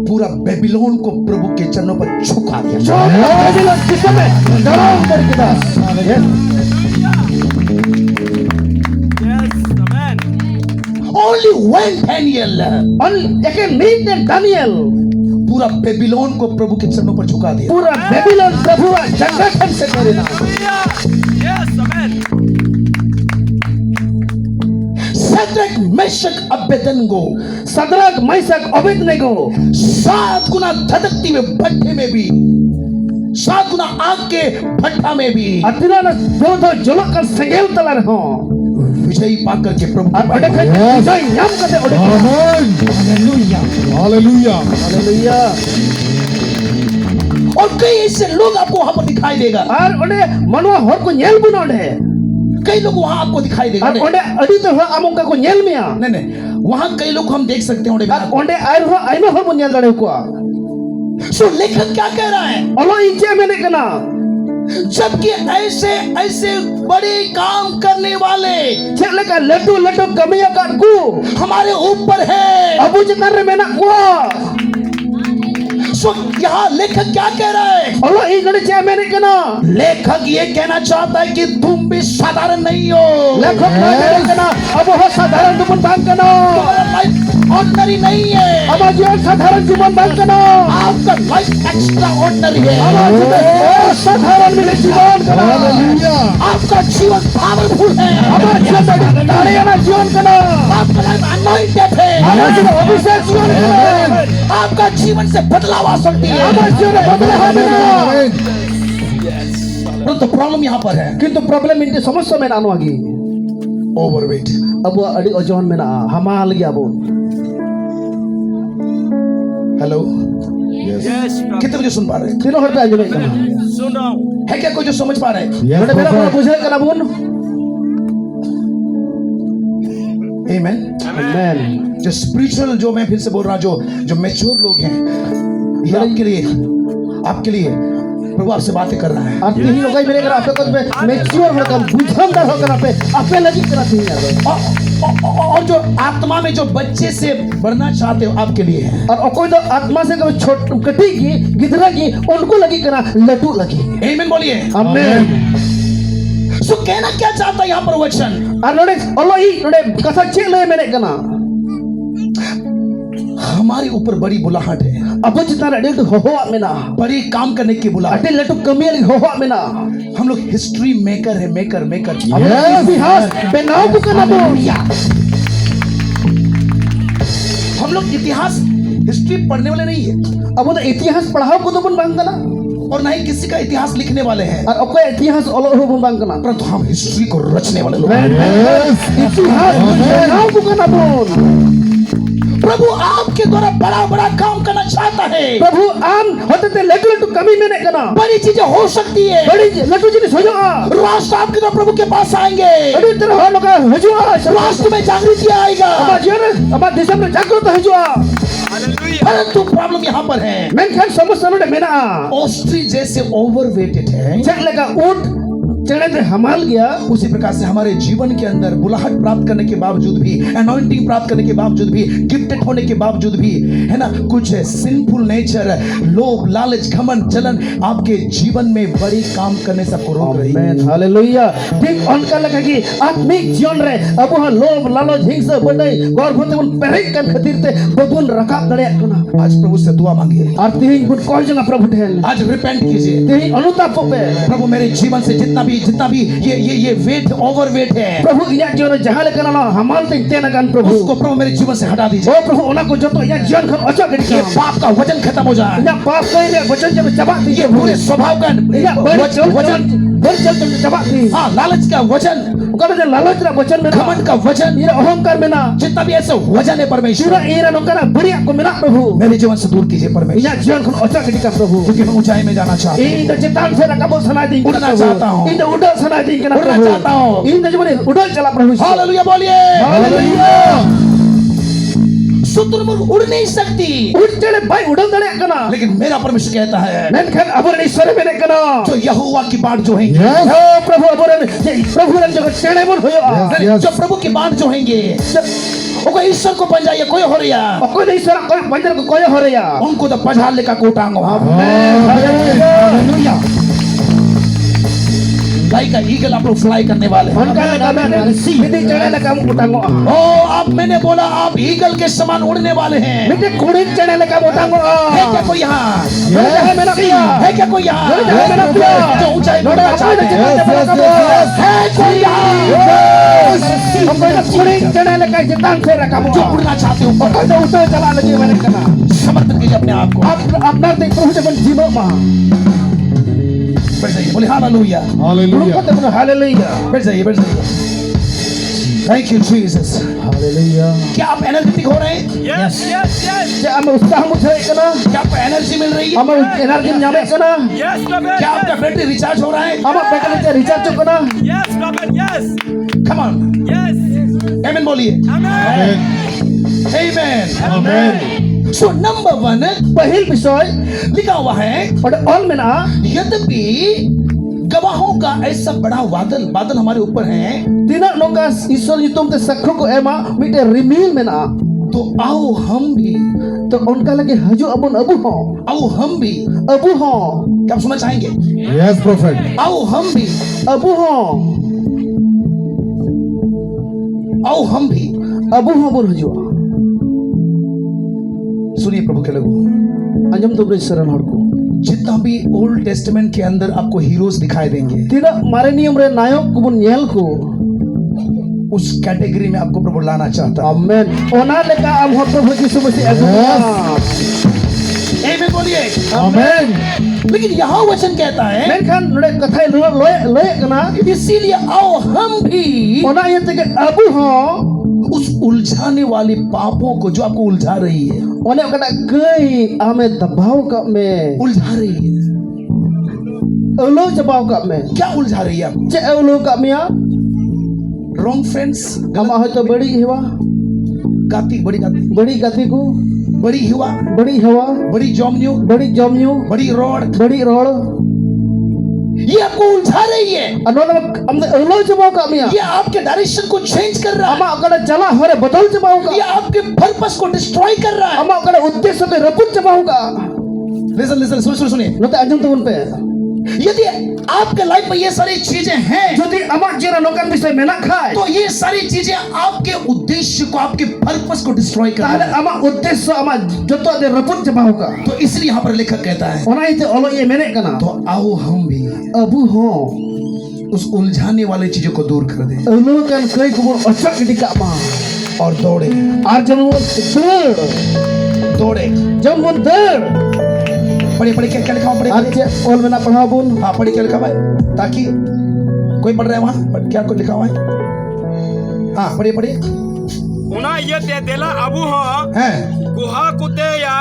पूरा बेबीलोन को प्रभु के चरणों पर झुका दिया। बेबीलोन किस में डराव करके दास ओनली वन डैनियल एक एन मीट एंड दानियल पूरा बेबीलोन को प्रभु के चरणों पर झुका दिया। पूरा बेबीलोन प्रभु जंगल से करे ना सद्रक मेशक अबेदनगो सदरक मैशक अबेदनगो 7 गुना धधकती हुए भट्टे में भी 7 गुना आग के भट्टा में भी अतिना जो जलक कर संगेल तलर हो विजयी पाकर के प्रभु विजय नाम करते हालेलुया हालेलुया हालेलुया और कई ऐसे लोग आपको वहां पर दिखाई देगा ar onde manwa hor ko nyel bu onde कई लोग वहां आपको दिखाई देगा ar onde adi to hor among ka ko nyel mea नहीं वहां कई लोग हम देख सकते हैं ar onde ai hor aima hor bu nyel dare ko सो लेखक क्या कह रहा है olo inche mene kana जबकि ऐसे ऐसे बड़े काम करने वाले cek leka letu letu kamiya kan ku हमारे ऊपर है abu chetan re mena ko सो यहाँ लेखक क्या कह रहा है olo i nade che mene kana लेखक ये कहना चाहता है कि तुम भी साधारण नहीं हो lekhok mene kana abu ho sadharan tumun bang kana तुम्हारा लाइफ ऑर्डिनरी नहीं है ama jiwan sadharan jiwan bang kana आपका लाइफ एक्स्ट्रा ऑर्डिनरी है ama jiwan sadharan mile jiwan kana आपका जीवन पावरफुल है ama jiwan dariyana jiwan kana आपका life anointed है ama jiwan abhishek jiwan kana आपका जीवन से बदलाव आ सकती है ama jiwan badla ha mena परंतु प्रॉब्लम यहाँ पर है kintu problem inte समस्या mena anu agi overweight abu adi ojon mena hamal lagi abu hello Yes, कितने बजे सुन पा रहे हैं tino hor pe anjome kana सुन रहा हूँ है क्या कोई जो समझ पा रहे हैं nade mena ko bujhe kana bun आमेन amen जो स्पिरिचुअल जो मैं फिर से बोल रहा हूँ जो मैच्योर लोग हैं ये आपके लिए प्रभु आपसे बातें कर रहा है arti hi logai mere kara ape ko mature ho kan bujhamdar ho kana ape lagi kara thi yaar और जो आत्मा में जो बच्चे से बढ़ना चाहते हो आपके लिए है और कोई तो आत्मा से कभी छोट कटी की गिदरा की उनको लगी करा लटू लगी आमेन बोलिए आमेन सो कहना क्या चाहता है यहाँ पर वचन और नोडे अल्लाह ही नोडे कसा चेक ले मैंने कना हमारे ऊपर बड़ी बुलाहट है अब जितना रेडी तो हो आमेना बड़ी काम करने की बुलाहट अटे लटू कमी वाली हो आमेना हम लोग हिस्ट्री मेकर है मेकर इतिहास बनाओ को करना बोलिया हम लोग इतिहास हिस्ट्री पढ़ने वाले नहीं है अब तो इतिहास पढ़ाओ को तो बन बांगना और ना ही किसी का इतिहास लिखने वाले हैं और कोई इतिहास अलग हो बन बांगना परंतु हम हिस्ट्री को रचने वाले लोग हैं। इतिहास बनाओ को करना बोल प्रभु आपके द्वारा बड़ा बड़ा काम करना चाहता है प्रभु आम होते थे लटू लटू कमी मैंने कना बड़ी चीजें हो सकती है बड़ी लटू जी हो जाओ राष्ट्र आपके द्वारा प्रभु के पास आएंगे बड़ी तरह हो लोग हो जाओ राष्ट्र में जागृति आएगा अब जीवन अब देश में जागृत हो जाओ हालेलुया परंतु प्रॉब्लम यहाँ पर है मैं क्या समस्या नोडे मेना ऑस्ट्री जैसे ओवरवेटेड है चेक लगा ऊंट चढ़े थे हमाल गया उसी प्रकार से हमारे जीवन के अंदर बुलाहट प्राप्त करने के बावजूद भी अनॉइंटिंग प्राप्त करने के बावजूद भी गिफ्टेड होने के बावजूद भी है ना कुछ सिंफुल नेचर लोभ लालच घमंड जलन आपके जीवन में बड़ी काम करने से आपको रोक रही है आमेन हालेलुया ठीक उनका लगा कि आत्मिक जीवन रे अब वह लोभ लालच हिंसा बड़े गौरवते उन पेरेक कर खातिर ते बबुन रखा दड़े कना आज प्रभु से दुआ मांगिए आरती ही बुन कॉल जगह प्रभु ठहर आज रिपेंट कीजिए ते अनुताप पे प्रभु मेरे जीवन से जितना भी ये वेट ओवरवेट है प्रभु इया जीवन जहां लेकर ना हमाल ते तेना गान प्रभु उसको प्रभु मेरे जीवन से हटा दीजिए ओ प्रभु ओना को जो तो इया जीवन खन अच्छा गड़ी ये पाप का वजन खत्म हो जाए इया पाप कइले वचन जब चबा ये दीजिए बुरे स्वभाव का वजन बड़ चल चल चबा दी हाँ लालच का वजन ओकर जे लालच रा वचन में घमंड का वजन ये अहंकार में ना जितना भी ऐसा वजन है परमेश्वर पूरा एरा नोकरा बढ़िया को मिला प्रभु मेरे जीवन से दूर कीजिए परमेश्वर इया जीवन खन अच्छा गड़ी का प्रभु क्योंकि मैं ऊंचाई में जाना चाहता हूँ इन चेतान से रकाबो सना दी उड़ना चाहता हूँ। इन उड़ल सना दी के ना उड़ना प्रभु चाहता हूँ। इन जब उड़ल चला प्रभु हालेलुया बोलिए हालेलुया शुतुरमुर्ग उड़ नहीं सकती उड़ चले भाई उड़ल दड़े कना लेकिन मेरा परमेश्वर कहता है नन खन अबर ईश्वर में कना जो यहोवा की बाट जो है ओ प्रभु अबर प्रभु ने जगत चढ़े बोल होयो जो प्रभु की बाट जो हैंगे वो ईश्वर को पंजाइए कोई हो रहा कोई ईश्वर कोई पंजर को कोई हो रहा उनको तो पझाल लेका कोटांगो हालेलुया लाइक ईगल आप लोग फ्लाई करने वाले हैं उनका लगा मैंने सीधे चढ़े लगा उठांगो ओ आप मैंने बोला आप ईगल के समान उड़ने वाले हैं मिटे कुड़ी चढ़े लगा उठांगो है क्या कोई यहाँ है मेरा किया है क्या कोई यहाँ है मेरा किया जो ऊंचाई में उड़ना चाहते हैं है कोई यहाँ हम कोई कुड़ी चढ़े लगा जितान से रखा जो उड़ना चाहते हैं ऊपर कोई तो उतर चला लगे मैंने कहा समर्पित कीजिए अपने आप को आप अपना देख प्रभु जब जीवो मां बैठ जाइए बोले हालेलुया हालेलुया हालेलुया बैठ जाइए thank you Jesus hallelujah Haleluya. क्या आप एनर्जेटिक हो रहे हैं? Yes, yes, yes. Cek ame usaha mudah kena. क्या आपको एनर्जी मिल रही है? Ame energi nyampe kena. Yes, Robert. क्या आपका बैटरी रिचार्ज हो रहा है? Ame battery nya recharge kena. Yes, Robert. Yes. Come on, Yes. आमीन बोलिए। Amen. आमीन। Amen. So number 1 Pahil bisoy लिखा हुआ है, pada all mena यद्यपि गवाहों का ऐसा बड़ा बादल हमारे ऊपर है, tidak nongkas Isor nyutum te sakho ko ema mite rimil mena. तो आओ हम भी, To onka lagi haju abun abu ho. आओ हम भी, Abu ho. क्या आप सुनना चाहेंगे? Yes, prophet. आओ हम भी, Abu ho. आओ हम भी। Abu ho bun haju. सुनिए प्रभु के लोगों, Anjam tu beri saran horku. जितना भी ओल्ड टेस्टामेंट के अंदर आपको हीरोज दिखाई देंगे, Tidak mare niyam re nayok kubun nyel ku. उस कैटेगरी में आपको प्रभु लाना चाहता है। Amen. Ona leka am hot Prabhu Yesus Masih agung. आमीन बोलिए। Amen. लेकिन यहाँ वचन कहता है, Menkan node kathai loe kena. इसीलिए आओ हम भी Ona ieu teh abu ho. उस उलझाने वाले पापों को जो आपको उलझा रही है, Ona kata gei ame dabau ka me. उलझा रही है। Elo jabau ka me. क्या उलझा रही है? Cek elo ka me ya. Wrong friends, Ama hoy to badi hewa. गाती, बड़ी गाती, Badi gati ku. बड़ी हुआ, Badi hewa. बड़ी जॉमन्यू, Badi jomnyu. बड़ी रॉड, Badi rol. ये आपको उलझा रही है। Anoda amde elo jabau ka me ya. ये आपके डायरेक्शन को चेंज कर रहा Ama kada jala hore badal jabau है। ये ka. आपके पर्पस को डिस्ट्रॉय कर रहा है। Ama kada uddesho te rabut jabau ka. Listen सुनिए, Note anjum tu pe. यदि आपके लाइफ में ये सारी चीजें हैं, Jadi amak jira nokan bisay menak khai. तो ये सारी चीजें आपके उद्देश्य को, आपके पर्पस को डिस्ट्रॉय कर Tahale रहा है। amak uddesho amak joto ade rabut jabau ka. तो इसलिए यहाँ पर लेखक कहता है, Ona ite olo ye menek kana. तो आओ हम भी Abu ho. उस उलझाने वाली चीजों को दूर कर दें Elo kan kai kubur ocak di ka ma. और दौड़े, Ar jamu der. दौड़े। Jamu der. पढ़े पढ़े, क्या लिखा हुआ पढ़े? Ar je ol menak pahau bun. हाँ पढ़े, क्या लिखा हुआ है? ताकि कोई पढ़ रहा है वहाँ, क्या कुछ लिखा हुआ है? हाँ पढ़िए पढ़िए। Una ieu te dela abu ho. हैं Kuha kute ya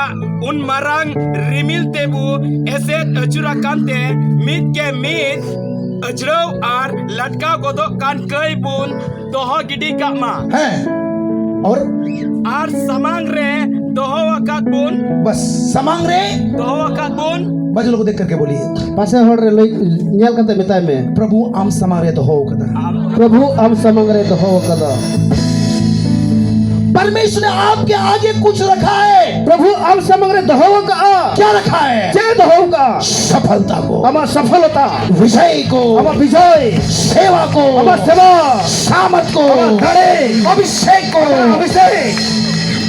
un marang rimil tebu eset acurakan te mit ke mit ajrau ar latka godok kan kai bun doho gidi kak ma. हैं और Ar samang re doho wakat bun बस समांग रे। doho wakat bun. बाजू लोग देख करके बोलिए, Pasal hor re loi nyal kate metai me. प्रभु आम समांग रे तो हो कदा। Prabhu am samangre to ho kada. परमेश्वर ने आपके आगे कुछ रखा है। Prabhu am samangre to ho ka. क्या रखा है? Je to ho ka. सफलता को, Ama safalata. विजय को, Ama bijoy. सेवा को, Ama seva. सामर्थ को, Ama kare. अभिषेक को, Abhishek.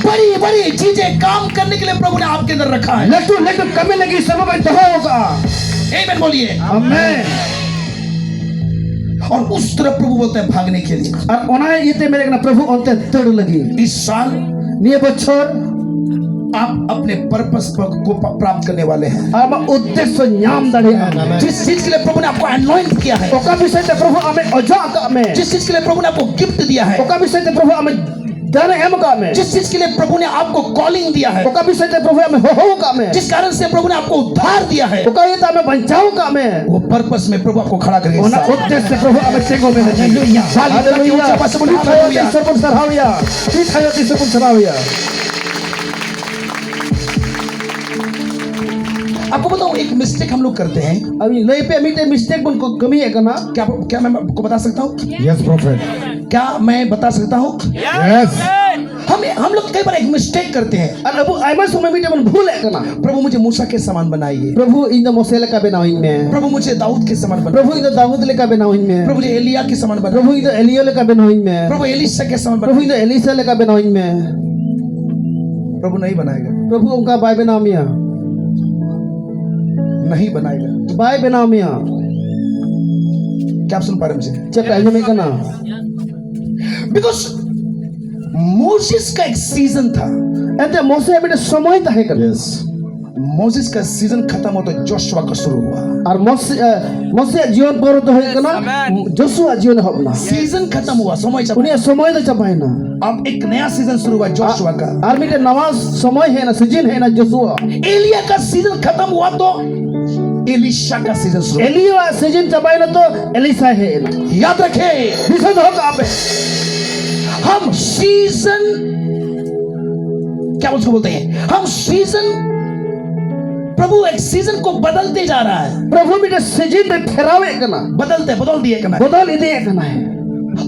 बड़ी बड़ी चीजें काम करने के लिए प्रभु ने आपके अंदर रखा है। Letu kami lagi sama to ho ka. आमीन बोलिए। Amen. और उस तरफ प्रभु बोलते हैं भागने के लिए। Ar ona ite mere kana Prabhu onte ted lagi. इस साल Niya bochor आप अपने पर्पस को प्राप्त करने वाले हैं। ama uddesho nyam dali. जिस चीज के लिए प्रभु ने आपको अनॉइंट किया है, Oka bisay te Prabhu ame ojo ka me. जिस चीज के लिए प्रभु ने आपको गिफ्ट दिया है, Oka bisay te Prabhu ame dana em ka me. जिस चीज के लिए प्रभु ने आपको कॉलिंग दिया है, Oka bisay te Prabhu ame ho ka me. जिस कारण से प्रभु ने आपको उद्धार दिया है, Oka ita ame bancao ka me. वो पर्पस में प्रभु आपको खड़ा करेगा। Ona uddesho Prabhu ame tego me. Hallelujah. Hallelujah. Hallelujah. Sabun sarhawiya. Tithayo sabun sarhawiya. आपको बताऊं, एक मिस्टेक हम लोग करते हैं। Abi lei pe amite mistake bun ko kami e kana. क्या मैं आपको बता सकता हूँ? Yes, prophet. क्या मैं बता सकता हूँ? Yes. हम लोग कई बार एक मिस्टेक करते हैं। An abu aiman sumai mite bun bhul e kana. प्रभु मुझे मूसा के समान बनाइए, Prabhu inda Mose leka benawin me. प्रभु मुझे दाऊद के समान बनाइए, Prabhu inda Daud leka benawin me. प्रभु मुझे एलिया के समान बनाइए, Prabhu inda Elia leka benawin me. प्रभु एलिशा के समान Prabhu बनाइए। inda Elisa leka benawin me. प्रभु नहीं बनाएगा, Prabhu ungka bai benawmia. नहीं बनाएगा। Bai benawmia. क्या आप सुन पा रहे हैं मुझे? Cek aja me kana. Because Moses का एक सीजन था। Ente Mose amite somoy tahe kana. Yes. Moses का सीजन खत्म हो तो जोशुआ का शुरू हुआ। और मोसे जीवन पर तो है कना जोशुआ जीवन होना सीजन खत्म हुआ, समय चला। उन्हें समय तो चपाइना अब एक नया सीजन शुरू हुआ जोशुआ का। और मेरे नवा समय है ना, सीजन है ना जोशुआ। एलिया का सीजन खत्म हुआ तो एलिशा का सीजन शुरू हुआ। एलिया सीजन चपाइना तो एलिसा है ना। याद रखे, विशद होगा आप हम सीजन क्या उसको बोलते हैं, हम सीजन, प्रभु एक सीजन को बदलते जा रहा है। प्रभु मेरे सीजन में फेरावे कना बदल दिए कना। बदल दिए कना है।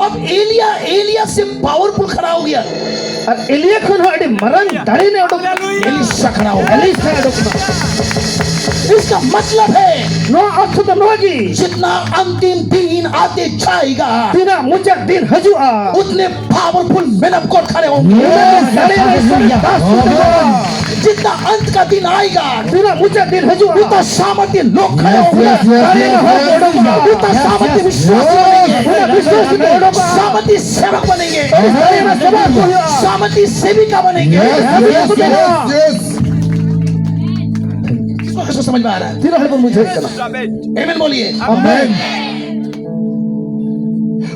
अब एलिया से पावरफुल खड़ा हो गया और एलिया खन हो अड़ी मरन दाढ़ी ने उठो एलिशा खड़ा हो गया। एलिसा उठो। इसका मतलब है नो अर्थ तो नोगी जितना अंतिम दिन आते जाएगा तीना मुझे दिन हजुआ उतने पावरफुल मैन ऑफ गॉड खड़े होंगे। जितना अंत का दिन आएगा तीना मुझे दिन हजुआ उतना सामर्थ्य लोग खड़े होंगे, उतना सामर्थ्य विश्वासी बनेंगे, सामर्थ्य सेवक बनेंगे, सामर्थ्य सेविका बनेंगे। इसको समझ में आ रहा है? तीना हर मुझे कना आमीन बोलिए। आमीन।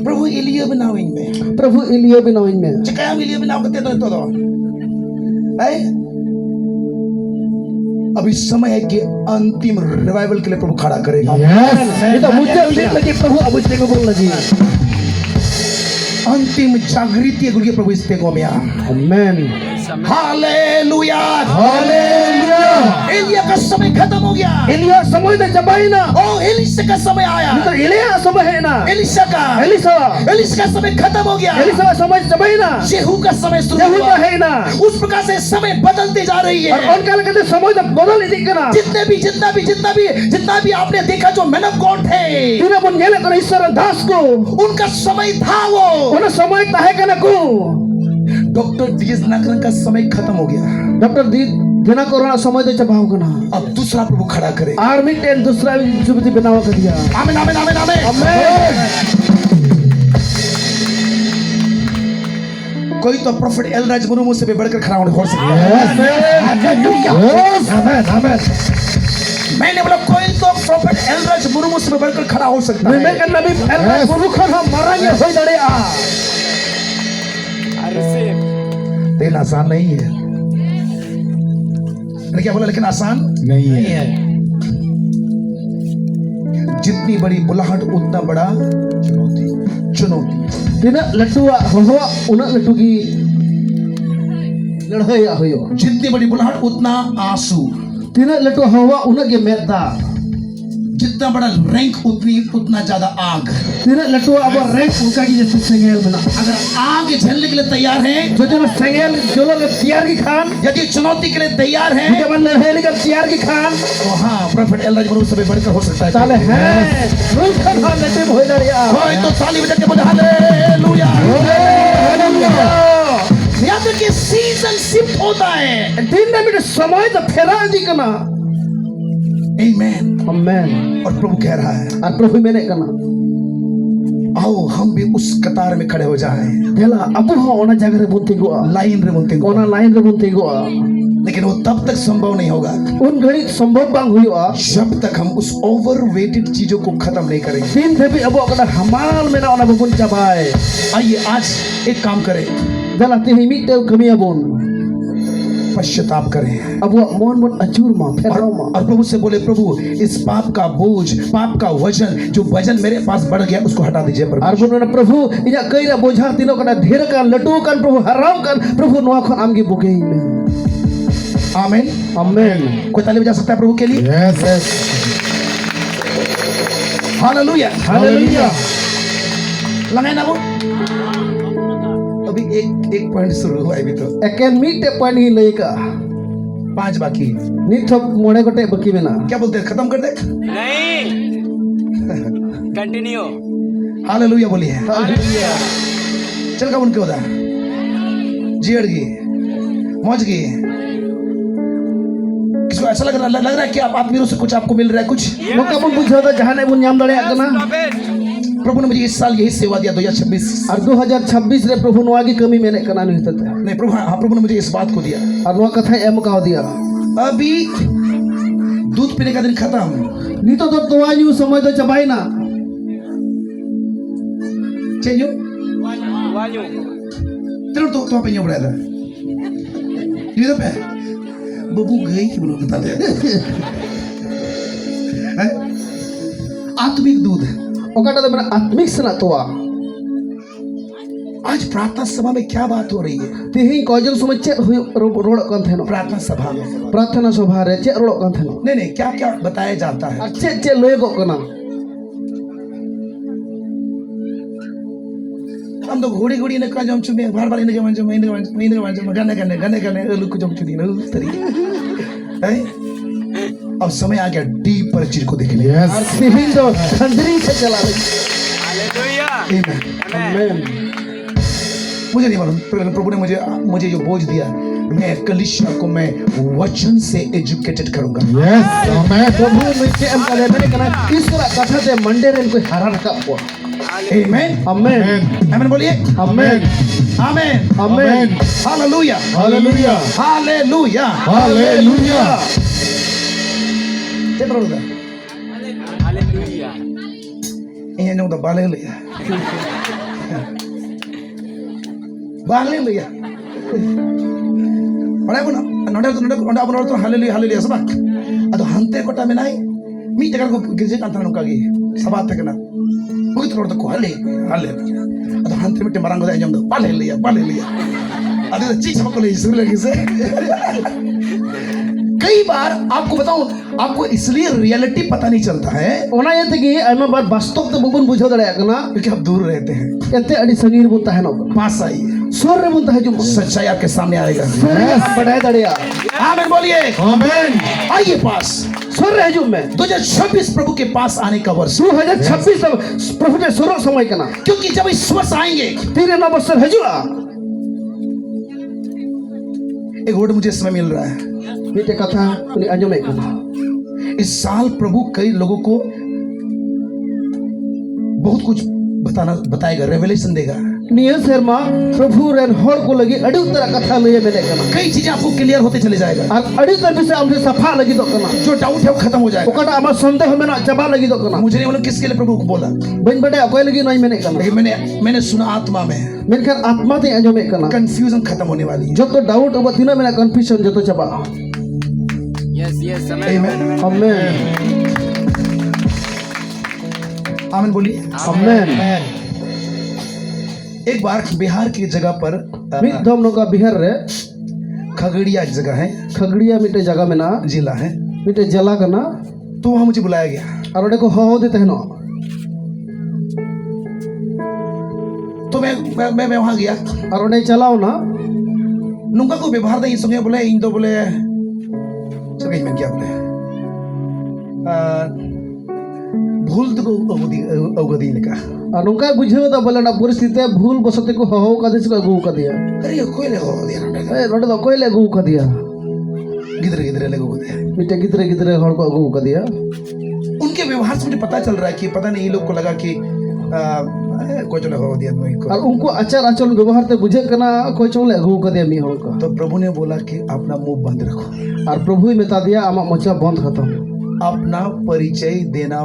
प्रभु एलिया बनाओ इनमें, प्रभु एलिया बनाओ इनमें चिकाया एलिया बनाओ करते तो है। अभी समय है कि अंतिम रिवाइवल के लिए प्रभु खड़ा करेगा। ये तो मुझे लगे प्रभु अब इसने को बोल लगी अंतिम जागृति है गुरु प्रभु इस पेगों में आ। आमीन हालेलुया हालेलुया। एलिया का समय खत्म हो गया। एलिया समय तो चबाइना ओ एलिशा का समय आया। तो एलिया समय है ना एलिशा का समय खत्म हो गया। एलिसा समय चबाइना यहू का समय शुरू यहू हुआ। है ना। उस प्रकार से समय बदलते जा रही और है। उनका लगते समय तो बदल ही कना जितना भी आपने देखा जो मैन ऑफ गॉड थे तीना बन गेले कना ईश्वर दास को उनका समय था वो। उन समय ताहे कना को डॉक्टर डीएस नागरन का समय खत्म हो गया। डॉक्टर दी जना कोरोना समय तो चबाव कना अब दूसरा प्रभु खड़ा करे। आर्मी टेन दूसरा जुबती बनावा कर दिया। आमीन आमीन आमीन आमीन आमीन। कोई तो प्रोफेट एलराज मुरुमु से भी बढ़कर खड़ा होने हो सकता है। मैंने बोला कोई तो प्रोफेट एलराज मुरुमु से भी बढ़कर खड़ा हो सकता है। मैं कहना भी एलराज मुरुमु खन हम मरांगे होई दड़े आ। लेकिन आसान नहीं है। मैंने क्या बोला, लेकिन आसान नहीं है। जितनी बड़ी बुलाहट उतना बड़ा चुनौती। तीना लट्टुआ हो उना लट्टू की लड़ाई होयो। जितनी बड़ी बुलाहट उतना आंसू। तीना लट्टू हवा उना के मेदा। जितना बड़ा रैंक उतना ज्यादा आग। तीना लट्टू अब रैंक उनका की जैसे सेंगेल बना। अगर आग झेलने के लिए तैयार हैं, जो जो सेंगेल जो लोग तैयार की खान यदि चुनौती के लिए तैयार हैं, जो बंदर है लेकर तैयार की खान तो हाँ प्रोफेट एलराज मुरुमु से भी बढ़कर हो सकता है। ताले है रूल खान हां लेते होई दड़िया। कोई तो ताली बजा के बोले हालेलुया। याद रखिए सीजन शिफ्ट होता है। दिन में मेरे समय तो फेरा दी कना। आमीन। आमीन। और प्रभु कह रहा है और प्रभु मैंने कना आओ हम भी उस कतार में खड़े हो जाएं। देला अब हो ओना जगह रे बुनती गो लाइन रे बुनते ओना लाइन रे बुनती गो। लेकिन वो तब तक संभव नहीं होगा उन घड़ी संभव बांग हुआ जब तक हम उस ओवरवेटेड चीजों को खत्म नहीं करेंगे। दिन थे भी अब अगर हमाल में ना ओना बुन चबाए। आइए आज एक काम करें, देला ते ही मिटे कमिया बोन पश्चाताप करें। अब वो मन मन अचूर मा फेराव मा। और प्रभु से बोले प्रभु इस पाप का बोझ, पाप का वजन, जो वजन मेरे पास बढ़ गया उसको हटा दीजिए प्रभु। और बोलना प्रभु इजा कईरा बोझा तीनो कना ढेर का लटू कन प्रभु हराम कन प्रभु नोआ खन आमगी बुके। आमीन आमीन। कोई ताली बजा सकता है प्रभु के लिए? Hallelujah hallelujah. लगाए ना वो अभी एक पॉइंट शुरू हुआ है अभी तो एकेन मीटे पानी लई का 5 बाकी। निथ मोड़े गोटे बकी में ना क्या बोलते हैं, खत्म कर दे? नहीं, कंटिन्यू। हालेलुया बोलिए। चल का उनके होता जियड़ गई मौज गई। किसको ऐसा लग रहा है कि आप आत्मीयों से कुछ आपको मिल रहा है कुछ? मौका बुन बुझो तो जहां ने बुन नाम दड़े आकना। प्रभु ने मुझे इस साल यही सेवा दिया 2026 और 2026 रे प्रभु नोआ की कमी मैंने कना नहीं होता था। नहीं प्रभु, हाँ प्रभु ने मुझे इस बात को दिया। और नोआ कथा एम का दिया अभी दूध पीने का दिन खत्म. nito to tuwa nyu samay do chabay na. Change you? Wanyo. Terus tu apa yang berada? Di apa? Babu gay belum kita lihat. आत्मिक दूध. Okata do mana atmik sana tuwa. आज प्रार्थना सभा में क्या बात हो रही है? Tihi kojong sumay chet rodok kan theno. प्रार्थना सभा में Prathana sabha re chet rodok kan theno. नहीं क्या क्या बताया जाता है? Ar chet loy gok kana. हम तो घोड़ी घोड़ी ने का जम चुमे बार बार इनके मंच में गाने लुक जम चुदी ना उस तरीके है. अब समय आ गया डीपर चीज को देखने. Ar tihi do thandri se chala rahi. Hallelujah. Amen. Amen. मुझे नहीं मालूम, प्रभु ने मुझे जो बोझ दिया, मैं कलीसिया को मैं वचन से एजुकेटेड करूंगा. Prabhu mite am kale mene kana isra katha te mande ren koi hara rakap ko. Amen. Amen. Amen बोलिए. Amen. Amen. Amen. Hallelujah. Hallelujah. Hallelujah. Hallelujah. Kita tahu dah. Hallelujah. Ini yang udah Hallelujah. Hallelujah. Orang pun orang tu Hallelujah sebab. Atau hantar kota menai. Mita kalau gereja kantor nunggu lagi. Sabat tekana. Begitu orang tu Hallelujah. Atau hantar mita marang kota yang tu Hallelujah. Ada चीज समझ लो इसलिए लगी से. कई बार आपको बताऊं, आपको इसलिए रियलिटी पता नहीं चलता है Ona yate ki aima bar bastov te bubun bujhaw dare kana. क्योंकि आप दूर रहते हैं. Ente adi sangir bun taheno. पास आइए, Sor re bun tahajum. सच्चाई आपके सामने आएगा. Badai dariya. आमीन बोलिए. Amen. आइए पास. Sor re hajum mein. 2026 प्रभु के पास आने का वर्ष. 2026 Prabhu te sorok samay kana. क्योंकि जब इस वर्ष आएंगे, 3 बছর hajua. एक वर्ड मुझे इसमें मिल रहा है. Mite katha uni anjom kana. इस साल प्रभु कई लोगों को बहुत कुछ बताएगा, रेवलेशन देगा. Niya serma Prabhu ren hor ko lagi adi utara katha leye mene kana. कई चीजें आपको क्लियर होते चले जाएगा. Ar adi utar bisay amre safa lagi do kana. जो डाउट है वो खत्म हो जाएगा. Okata amar sondeho mena chaba lagi do kana. मुझे नहीं मालूम किसके लिए प्रभु को बोला, Bain bade akoy lagi noi mene kana. लेकिन मैंने सुना आत्मा में Menkan atma te anjom kana. Confusion खत्म होने वाली है. Joto doubt oba tina mena confusion joto chaba. Yes. Amen. Amen. Amen. आमीन बोलिए. Amen. एक बार बिहार की जगह पर Mid dom noka Bihar re Khagaria एक जगह है, Khagdiya mite jaga mena जिला है. mite jala kana. तो वहां मुझे बुलाया गया. Ar ode ko ho de tehno. तो मैं वहां गया. Ar ode chalao na. नुंगा को व्यवहार दे संगे बोले इन तो बोले चल मैं क्या बोले भूल तो अवगति ने कहा. Ar nungka bujhau da bola na poristite bhul bosate ko ho ka desu agu ka diya. अरे ये कोई ले हो दिया ना. Rode do koy le agu ka diya. गिदरे ले हो दिया. Mite gidre hor ko agu ka diya. उनके व्यवहार से मुझे पता चल रहा है कि पता नहीं ये लोग को लगा कि कोई चलो हो दिया नहीं को. Ar unko achar achol ବ୍ୟବହାର te bujhe kana koy chong le agu ka diya mi hor ka. तो प्रभु ने बोला कि अपना मुंह बंद रखो, Ar Prabhu meta diya ama mocha bond khatam. अपना परिचय देना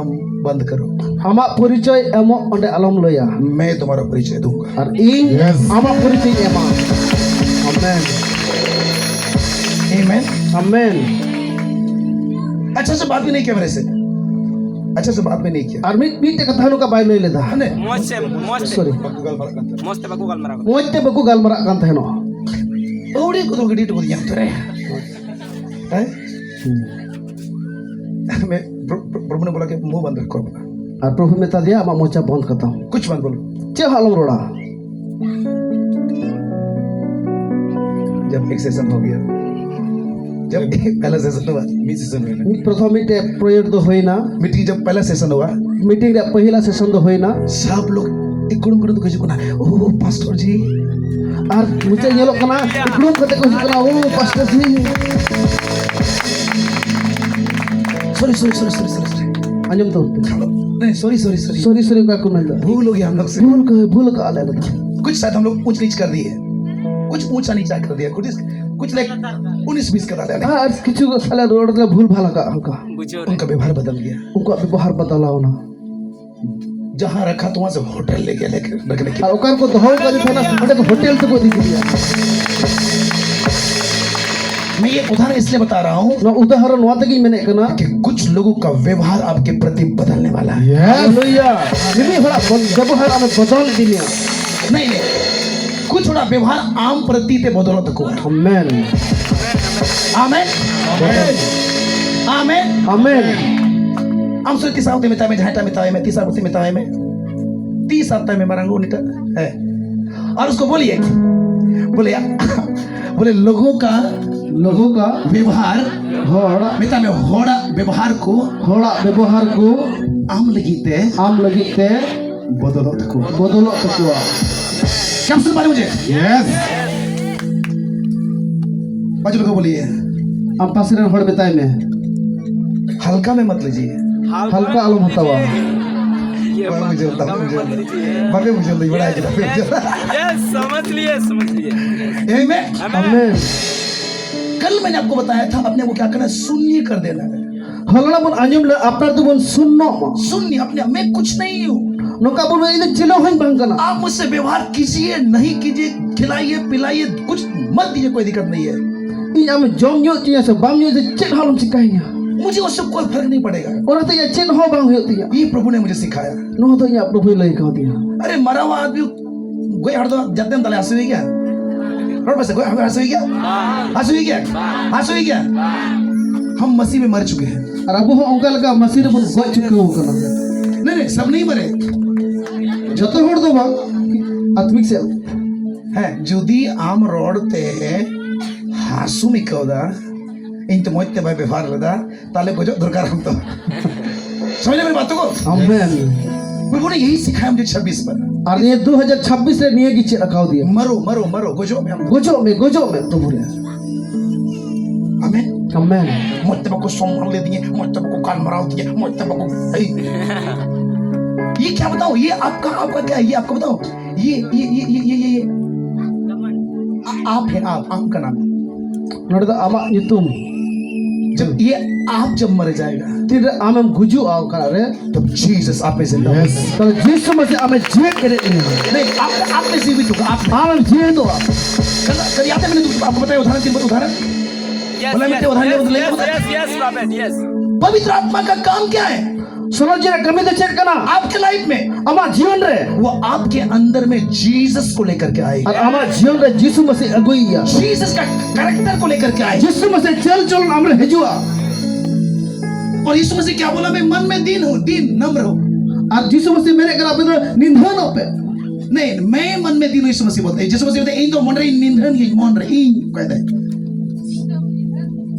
बंद करो. Ama porichoy emo onde alom loya. मैं तुम्हारा परिचय दूंगा. Ar ama porichoy ema. Amen. Amen. Amen. अच्छा से बात भी नहीं किया मेरे से. अच्छा से बात भी नहीं किया. Ar mite katha nu ka bai loi leda. ने Sorry. Most baku galmara. Moite baku galmara kan theno. ओड़ी को तो गडी तो दिया तो रे. हैं? मैं प्रभु ने बोला कि मुंह बंद रखो अपना. Ar Prabhu meta diya ama mocha bond khatam. कुछ मत बोलो. Che halom roda. जब एक सेशन हो गया, जब पहला सेशन हुआ, Mi prothom mite project do hoina. Meeting जब पहला सेशन हुआ, Meeting re pahila session do hoina. सब लोग एक कुड़ुम तो कुछ ना, ओह pastor ji, Ar mucha nyelok kana belum kate ko kana oh pastor ji. Sorry Anjom to. नहीं सॉरी Sorry ka kunanda. भूल हो गया हम लोग से. Bhul ka ala lada. कुछ शायद हम लोग ऊंच नीच कर दिए, कुछ ऊंचा नीचा कर दिया, कुछ लाइक 19-20 का डाले ᱟᱨ ᱠᱤᱪᱷᱩ ᱥᱟᱞᱟ ᱨᱚᱲ ᱫᱚ ᱵᱷᱩᱞ ᱵᱷᱟᱞᱟ ᱠᱟᱜ ᱦᱟᱞᱠᱟ बुझो उनका व्यवहार बदल गया ᱩᱱᱠᱩᱣᱟᱜ ᱵᱮᱵᱚᱦᱟᱨ ᱵᱚᱫᱚᱞᱟᱣᱱᱟ जहां रखा तो वहां से होटल ले गया लेकर रखने के ᱟᱨ ᱚᱠᱟ ᱨᱮᱠᱚ ᱫᱚᱦᱚ ᱠᱟᱫᱮ ᱛᱟᱦᱮᱱᱟ ᱚᱸᱰे ᱫᱚ ᱦᱳᱴᱮᱞ ᱛᱮᱠᱚ ᱤᱫᱤ ᱠᱮᱫᱮᱭᱟ मैं ये उदाहरण इसलिए बता रहा हूं ᱱᱚᱣᱟ उदाहरण नोआ तेगिन मेने कना कि कुछ लोगों का व्यवहार आपके प्रति बदलने वाला है हालेलुया निमी हड़ा व्यवहार हमें बदल दिया नहीं नहीं कुछ थोड़ा व्यवहार आम प्रति ते बदलो तक हुआ आमेन आमेन आमेन आमेन हम सो तीसरा होते में झाटा में तावे में तीसरा होते में तावे में 30 हफ्ते में मरंगो नहीं है और उसको बोलिए बोले लोगों का व्यवहार होड़ा मिता में होड़ा व्यवहार को आम लगीते बदलो तक क्या सुन पा रहे मुझे यस बाजू को बोलिए हम पासिरन होड़ बताए में हल्का में मत लीजिए हल्का आलम हतावा मुझे बड़ा यस समझ लिए यही में आमेन कल मैंने आपको बताया था अपने को क्या करना है शून्य कर देना है हलना बन आंजम ले अपना तो बन सुननो शून्य अपने मैं कुछ नहीं हूँ नोका बन इने चिलो हन बंगना आप मुझसे व्यवहार कीजिए नहीं कीजिए खिलाइए पिलाइए कुछ मत दीजिए कोई दिक्कत नहीं है इन हम जोम न्यो तिया से बाम न्यो से चिन हालम सिकाइया मुझे उससे कोई फर्क नहीं पड़ेगा और तो ये चिन हो बांग होतिया ये प्रभु ने मुझे सिखाया नो तो ये प्रभु लई कह दिया अरे मरा हुआ आदमी गोई हट दो जाते हैं तले हंसू ही क्या रोड पे से गोई हंसू ही क्या हम मसीह में मर चुके हैं और अब हो अंकल का मसीह बन गoj चुके हो कना नहीं सब नहीं मरे जतो होड़ दो बा आत्मिक से है जुदी आम रोड ते हासू मिकौदा इन तो मोइते भाई व्यवहार लदा ताले गोजो दुर्गा हम तो समझ मेरी बातों को आमेन प्रभु ने यही सिखाया मुझे 26 पर और ये 2026 रे निये की चे रखाव दिया मरो गोजो में हम गोजो में प्रभु रे आमेन आमेन मोइते को सम्मान ले दिए मोइते को कान मराव दिए मोइते को ये क्या बताओ ये आपका क्या है ये आपको बताओ ये आप है आप का नाम नोड़ दा आमा युतुम जब ये आप जब मर जाएगा तीर आमम गुजु आओ करा रे तब जीसस आप में जिंदा होगा तो यीशु मसीह आमे जीवित करे नहीं आप में जीवित होगा आप आमम जीवित हो कल याद है मैंने आपको बताया उदाहरण 3 उदाहरण बोला मैं यस प्रॉफिट यस पवित्र आत्मा का काम क्या है सुनो जी कमी तो चेक करना आपके लाइफ में आमा जीवन रे वो आपके अंदर में जीसस को लेकर के आएगा और आमा जीवन रे यीशु मसीह अगुइया जीसस का कैरेक्टर को लेकर के आएगा यीशु मसीह चल हमरे हेजुआ और यीशु मसीह क्या बोला मैं मन में दीन नम्र हूं और यीशु मसीह मेरे घर पे निंदन पे नहीं मैं मन में दीन हूं यीशु मसीह बोलते हैं यीशु मसीह बोलते हैं इन तो मन रे निंदन ये मन रे इन कहते हैं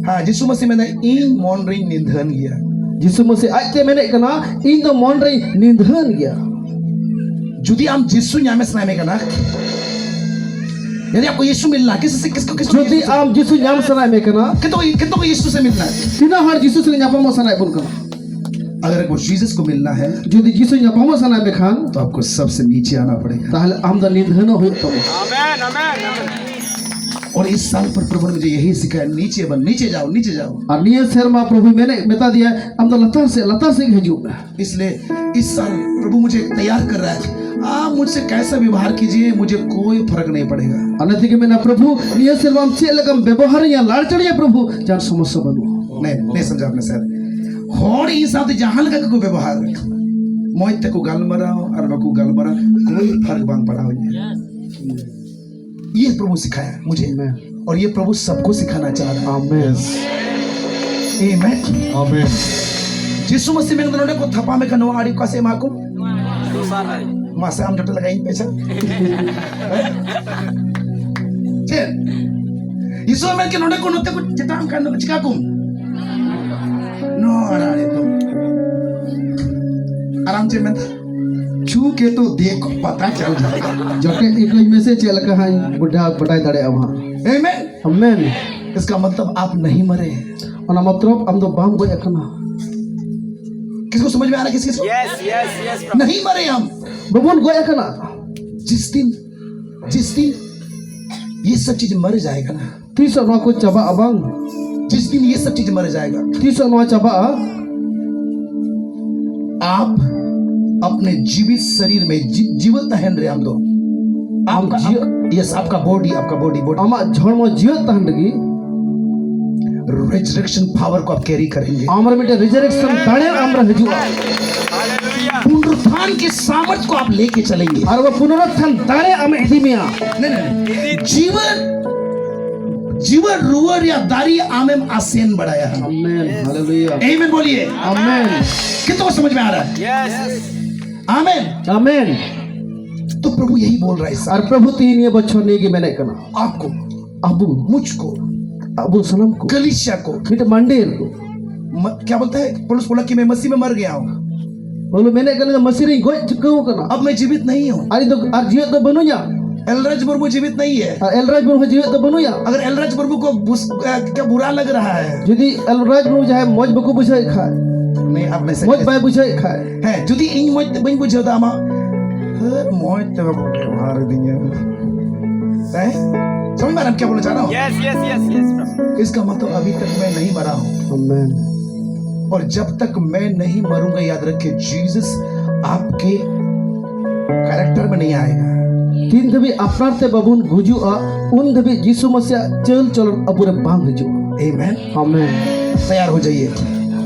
हां यीशु मसीह में इन मन रे निंदन गया यीशु मसीह आते मैंने कना इन तो मन रे निंदन गया जुदी हम यीशु नाम से नाम कना यदि आपको यीशु मिलना किसको जुदी हम यीशु नाम से नाम कना कितो यीशु से मिलना है तीना हर यीशु से न्यापा मो सनाय बुन कना अगर आपको जीसस को मिलना है जुदी यीशु न्यापा मो सनाय बेखान तो आपको सबसे नीचे आना पड़ेगा ताहले हम द निंदन हो तो आमेन और इस साल पर प्रभु ने मुझे यही सिखाया नीचे जाओ और निये शर्मा प्रभु मैंने बता दिया हम तो लता से भेजू इसलिए इस साल प्रभु मुझे तैयार कर रहा है आप मुझसे कैसा व्यवहार कीजिए मुझे कोई फर्क नहीं पड़ेगा अनति के मैंने प्रभु निये शर्मा हम छे लगम व्यवहार या लाड़ चढ़िया प्रभु जान समस्या बनू नहीं समझा आपने शायद होड़ हिसाब से जहां लगा को व्यवहार मोइते को गाल मराओ और बकू गाल मरा कोई फर्क बांग पड़ा हो ये प्रभु सिखाया मुझे और ये प्रभु सबको सिखाना चाह रहा है आमेन आमेन यीशु मसीह में नोडे को थपा में कनो आड़ी का से माको मासे हम जट लगाई पैसा छे यीशु में के नोडे को नते को जटाम कान चिका को नो आड़े तो आराम से मैं छू के तो देखो पता चल जाएगा जटे एक में से चल का है बुढ़ा बटाई दड़े अब आमेन आमेन इसका मतलब आप नहीं मरे और मतलब हम तो बाम गए कना किसको समझ में आ रहा है किसको यस नहीं मरे हम बबुल गए कना जिस दिन ये सब चीज मर जाएगा ना Tisa no aku coba abang. जिस दिन ये सब चीज मर जाएगा, Tisa no coba. आप अपने जीवित शरीर में जीवित है हम दो आपका यस आपका body body Ama jhormo jiwat tahan lagi. Resurrection power को आप कैरी करेंगे। Amar mite resurrection dare amra hijua. पुनरुत्थान की सामर्थ को आप लेके चलेंगे। Arwa punorutthan dare ame idimia. नहीं जीवन रुअर या दारी आमेम आसेन बढ़ाया। Amen. Hallelujah. आमीन बोलिए। Amen. कितना को समझ में आ रहा है? आमीन। Amen. तो प्रभु यही बोल रहा है इस Ar Prabhu tin ye bachor ne gi mene kana. आपको, Abu मुझको, Abu salam ko. कलीसिया को Mite mandir ko. क्या बोलता है? पौलुस बोला कि मैं मसीह में मर गया हूँ, Lalu mene kana masiri goj kau kana. अब मैं जीवित नहीं हूँ। Ari do ar jiwat do banunya. एलराज प्रभु जीवित नहीं है। Elraj Baru jiwat do banunya. अगर एलराज प्रभु को क्या बुरा लग रहा है, Jadi Elraj Baru jahe moj baku bujai khai. नहीं अब मैं Moj bai bujai khai. है जुदी इन मौज बन बुझे था मां मौज तो मार दिया है। समझ में आ रहा है क्या बोलना चाह रहा हूँ? इसका मतलब अभी तक मैं नहीं मरा हूँ, Amen. और जब तक मैं नहीं मरूंगा याद रखिए जीसस आपके कैरेक्टर में नहीं आएगा। Tin dhabi apnar te babun gujua un dhabi Jisu Masih chal chalon abure bang hijua. आमीन। Amen. तैयार हो जाइए।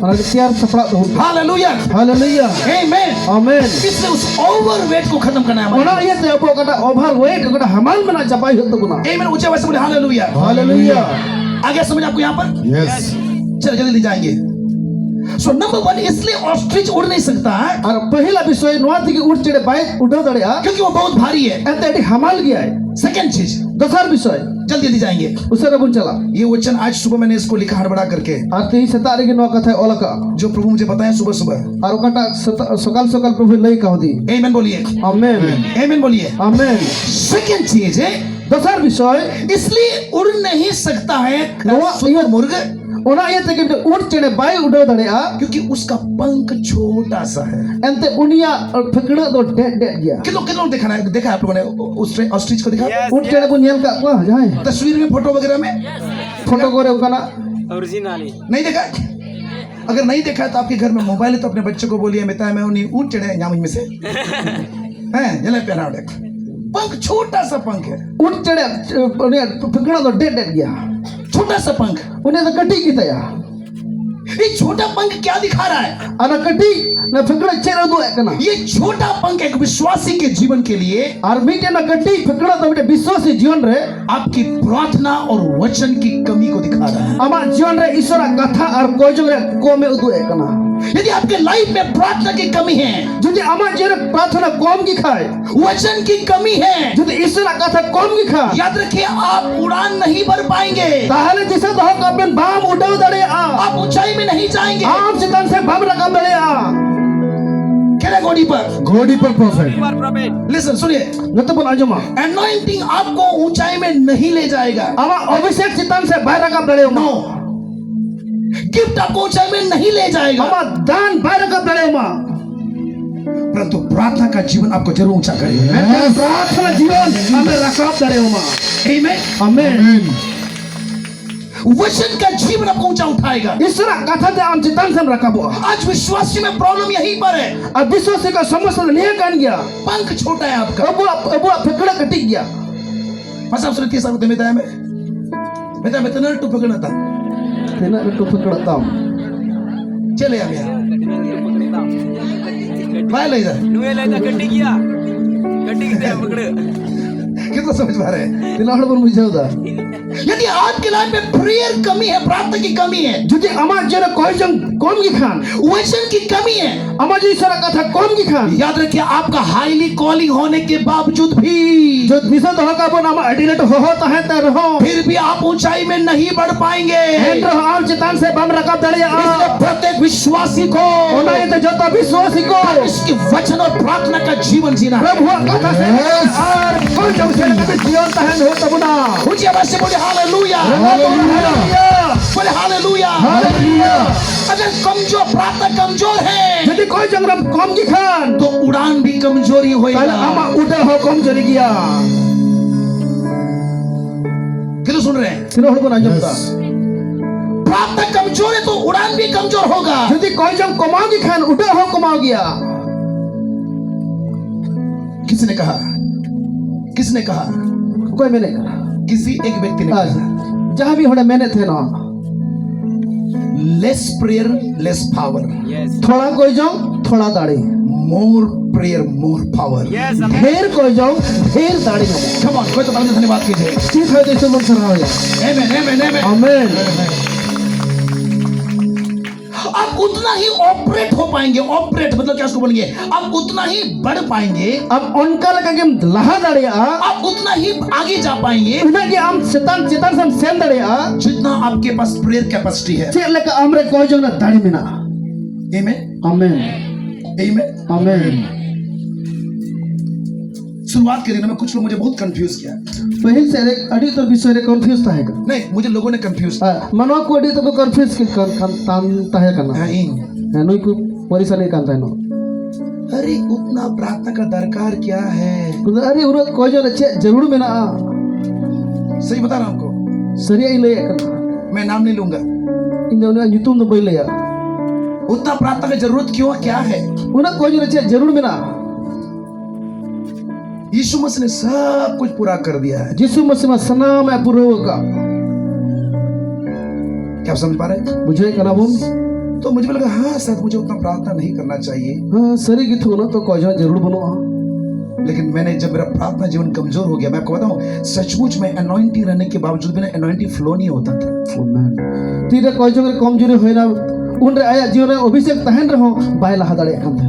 Orang tiar sapra do. Hallelujah Hallelujah. आमीन। Amen. इसलिए उस ओवरवेट को खत्म करना है हमारे। Ona iya te apo kata overweight kata hamal mena capai hotu guna. आमीन। ऊंचे आवाज से बोले हालेलुया। Hallelujah. आ गया समझ आपको यहाँ पर? यस चलो जल्दी जाएंगे। सो नंबर 1 इसलिए ऑस्ट्रिच उड़ नहीं सकता है Ar pahila bisoy noa tiki ut chede bai udau darea. क्योंकि वो बहुत भारी है। Ente edi hamal gaya hai. Second चीज Dasar bisoy. जल्दी जल्दी जाएंगे। Usara bun chala. ये वचन आज सुबह मैंने इसको लिखा हड़बड़ा करके, Ar tihi seta lagi noa katha olaka. जो प्रभु मुझे बताया सुबह सुबह। Ar kata sokal sokal Prabhu lei kahdi. आमीन बोलिए। Amen. आमीन बोलिए। Amen. सेकंड चीज है Dasar bisoy. इसलिए उड़ नहीं सकता है Noa iya मुर्ग, Ona iya teki ut chede bai udau darea. क्योंकि उसका पंख छोटा सा है। Ente unia phekda do det gaya. कितना देखा है आप लोगों ने उस ऑस्ट्रिच को देखा? Ut chede bun nyel kat wah jai. तस्वीर में फोटो वगैरह में Foto gore ukana. नहीं देखा? अगर नहीं देखा तो आपके घर में मोबाइल है तो अपने बच्चों को बोलिए मैं उन्हीं ऊंट चढ़े यहाँ में से हैं जले पहना देख पंख छोटा सा पंख है, Ut chede unia phekda do det gaya. छोटा सा पंख। Unia da kati kita ya. ये छोटा पंख क्या दिखा रहा है? Ana kati na phekda chera do ekana. ये छोटा पंख एक विश्वासी के जीवन के लिए Ar mite na kati phekda do bite biswasi jiwan re. आपकी प्रार्थना और वचन की कमी को दिखा रहा है। Ama jiwan re Isora katha ar kojong re kome udu ekana. यदि आपके लाइफ में प्रार्थना की कमी है, Jadi ama jere प्रार्थना कम की खाए. वचन की कमी है, Jadi Isora katha कम की खाए. याद रखिए आप उड़ान नहीं भर पाएंगे, Tahale jisa doh kapen bam udau dare a. आप ऊंचाई में नहीं जाएंगे। Aam sitan se bam rakam dare a. कहना घोड़ी पर घोड़ी पर प्रॉफिट लिसन सुनिए, Nata pun ajuma. एनॉइंटिंग आपको ऊंचाई में नहीं ले जाएगा। Ama obisek sitan se bai rakam dare नो, ma. गिफ्ट आपको ऊंचाई में नहीं ले जाएगा, Ama dan bai rakam dare ma. परंतु प्रार्थना का जीवन आपको जरूर ऊंचा करेगा। प्रार्थना जीवन ame rakam dare ma. आमीन। Amen. वचन का जीवन आपको ऊंचा उठाएगा। Isora katha de am sitan se rakabo. आज विश्वासी में प्रॉब्लम यहीं पर है, Ab biswasi ka samasya niya kan gaya. पंख छोटा है आपका। Abu phekda kati gaya. Pasal sudah tiasa aku temui tanya, betul betul tu pegang nata, Tena itu phekda tam. cile ya biar, baik lah itu, कितना समझ पा रहे हैं? Tena hal pun bujau da. यदि आपके लाइफ में prayer कमी है, प्रार्थना की कमी है, Jadi ama jere kojong kom ki khan. वचन की कमी है, Ama ji Isora katha kom ki khan. याद रखिए आपका हाईली कॉलिंग होने के बावजूद भी जो निसा दोह का पन ama adilate ho tahe ta raho. फिर भी आप ऊंचाई में नहीं बढ़ पाएंगे। Hendro am sitan se bam rakam dare इसलिए a. प्रत्येक विश्वासी को Ona ite jota biswasi ko. इसके वचन और प्रार्थना का जीवन जीना है। Prabhu katha se ar kojong se kabe jiwan tahan ho tabuna. ऊंची आवाज से बोले हालेलुया, Hallelujah. बोले हालेलुया। Hallelujah. अगर कमजोर प्रार्थना कमजोर है Jadi kojong ram kom ki khan. तो उड़ान भी कमजोरी Kala होएगा। ama udah ho kom jari gaya. कितने सुन रहे हैं? तीनों हड़बन अंजमता प्रार्थना कमजोर है तो उड़ान भी कमजोर होगा। यदि कोई जंग कमाओगी खान उड़ा हो कमाओ गया। किसने कहा? किसने कहा? कोई मैंने कहा किसी एक व्यक्ति ने कहा, जहां भी होने मैंने थे ना, less prayer less power, Yes. थोड़ा कोई जंग थोड़ा दाढ़ी, more prayer more power. Yes, amen. ढेर कोई जंग ढेर दाढ़ी में। कम ऑन, कोई तो बंदे धन्यवाद कीजिए। ठीक है जैसे मन सराहा है। आमेन आमेन आमेन। आमीन। आप उतना ही ऑपरेट हो पाएंगे। ऑपरेट मतलब क्या उसको बोलेंगे? आप उतना ही बढ़ पाएंगे, अब उनका लगा कि हम लहा दाढ़ी आप उतना ही आगे जा पाएंगे उन्हें कि हम चितान चितान से हम सेम दाढ़ी जितना आपके पास प्रेयर कैपेसिटी है। चेक लेकर हमरे कोई जंग ना दाढ़ी में ना। आमेन आमीन आमेन। आमीन। शुरुआत के दिन में कुछ लोग मुझे बहुत कंफ्यूज किया। पहिल से एक अड़ी तो विषय रे कंफ्यूज था है का। नहीं, मुझे लोगों ने कंफ्यूज मनवा को अड़ी तो कंफ्यूज के तानता है करना है नोई को परेशानी कांता है नो। अरे उतना प्रार्थना का दरकार क्या है? अरे उन्हें कोई जंग अच्छे जरूर में ना सही बता रहा हूं आपको, सरिया ही ले मैं नाम नहीं लूंगा। इन उन्हें यूट्यूब तो बोल लिया उतना प्रार्थना की जरूरत क्यों, क्या है? उन्हें कोई जंग अच्छे जरूर में ना। यीशु मसीह ने सब कुछ पूरा कर दिया है। जिसु मसीह में सना में पूरा होगा। क्या आप समझ पा रहे हैं? मुझे कहना बोल तो मुझे भी लगा हाँ शायद मुझे उतना प्रार्थना नहीं करना चाहिए। हाँ सरी की थो ना तो कोई जंग जरूर बनो। लेकिन मैंने जब मेरा प्रार्थना जीवन कमजोर हो गया, मैं आपको बताऊं सचमुच में अनॉइंटिंग रहने के बावजूद भी ना अनॉइंटिंग फ्लो नहीं होता था। तीरे कोई जंग कमजोरी होना उन रे आया जीवन अभिषेक तहन रहो बायला हदाड़े खान था।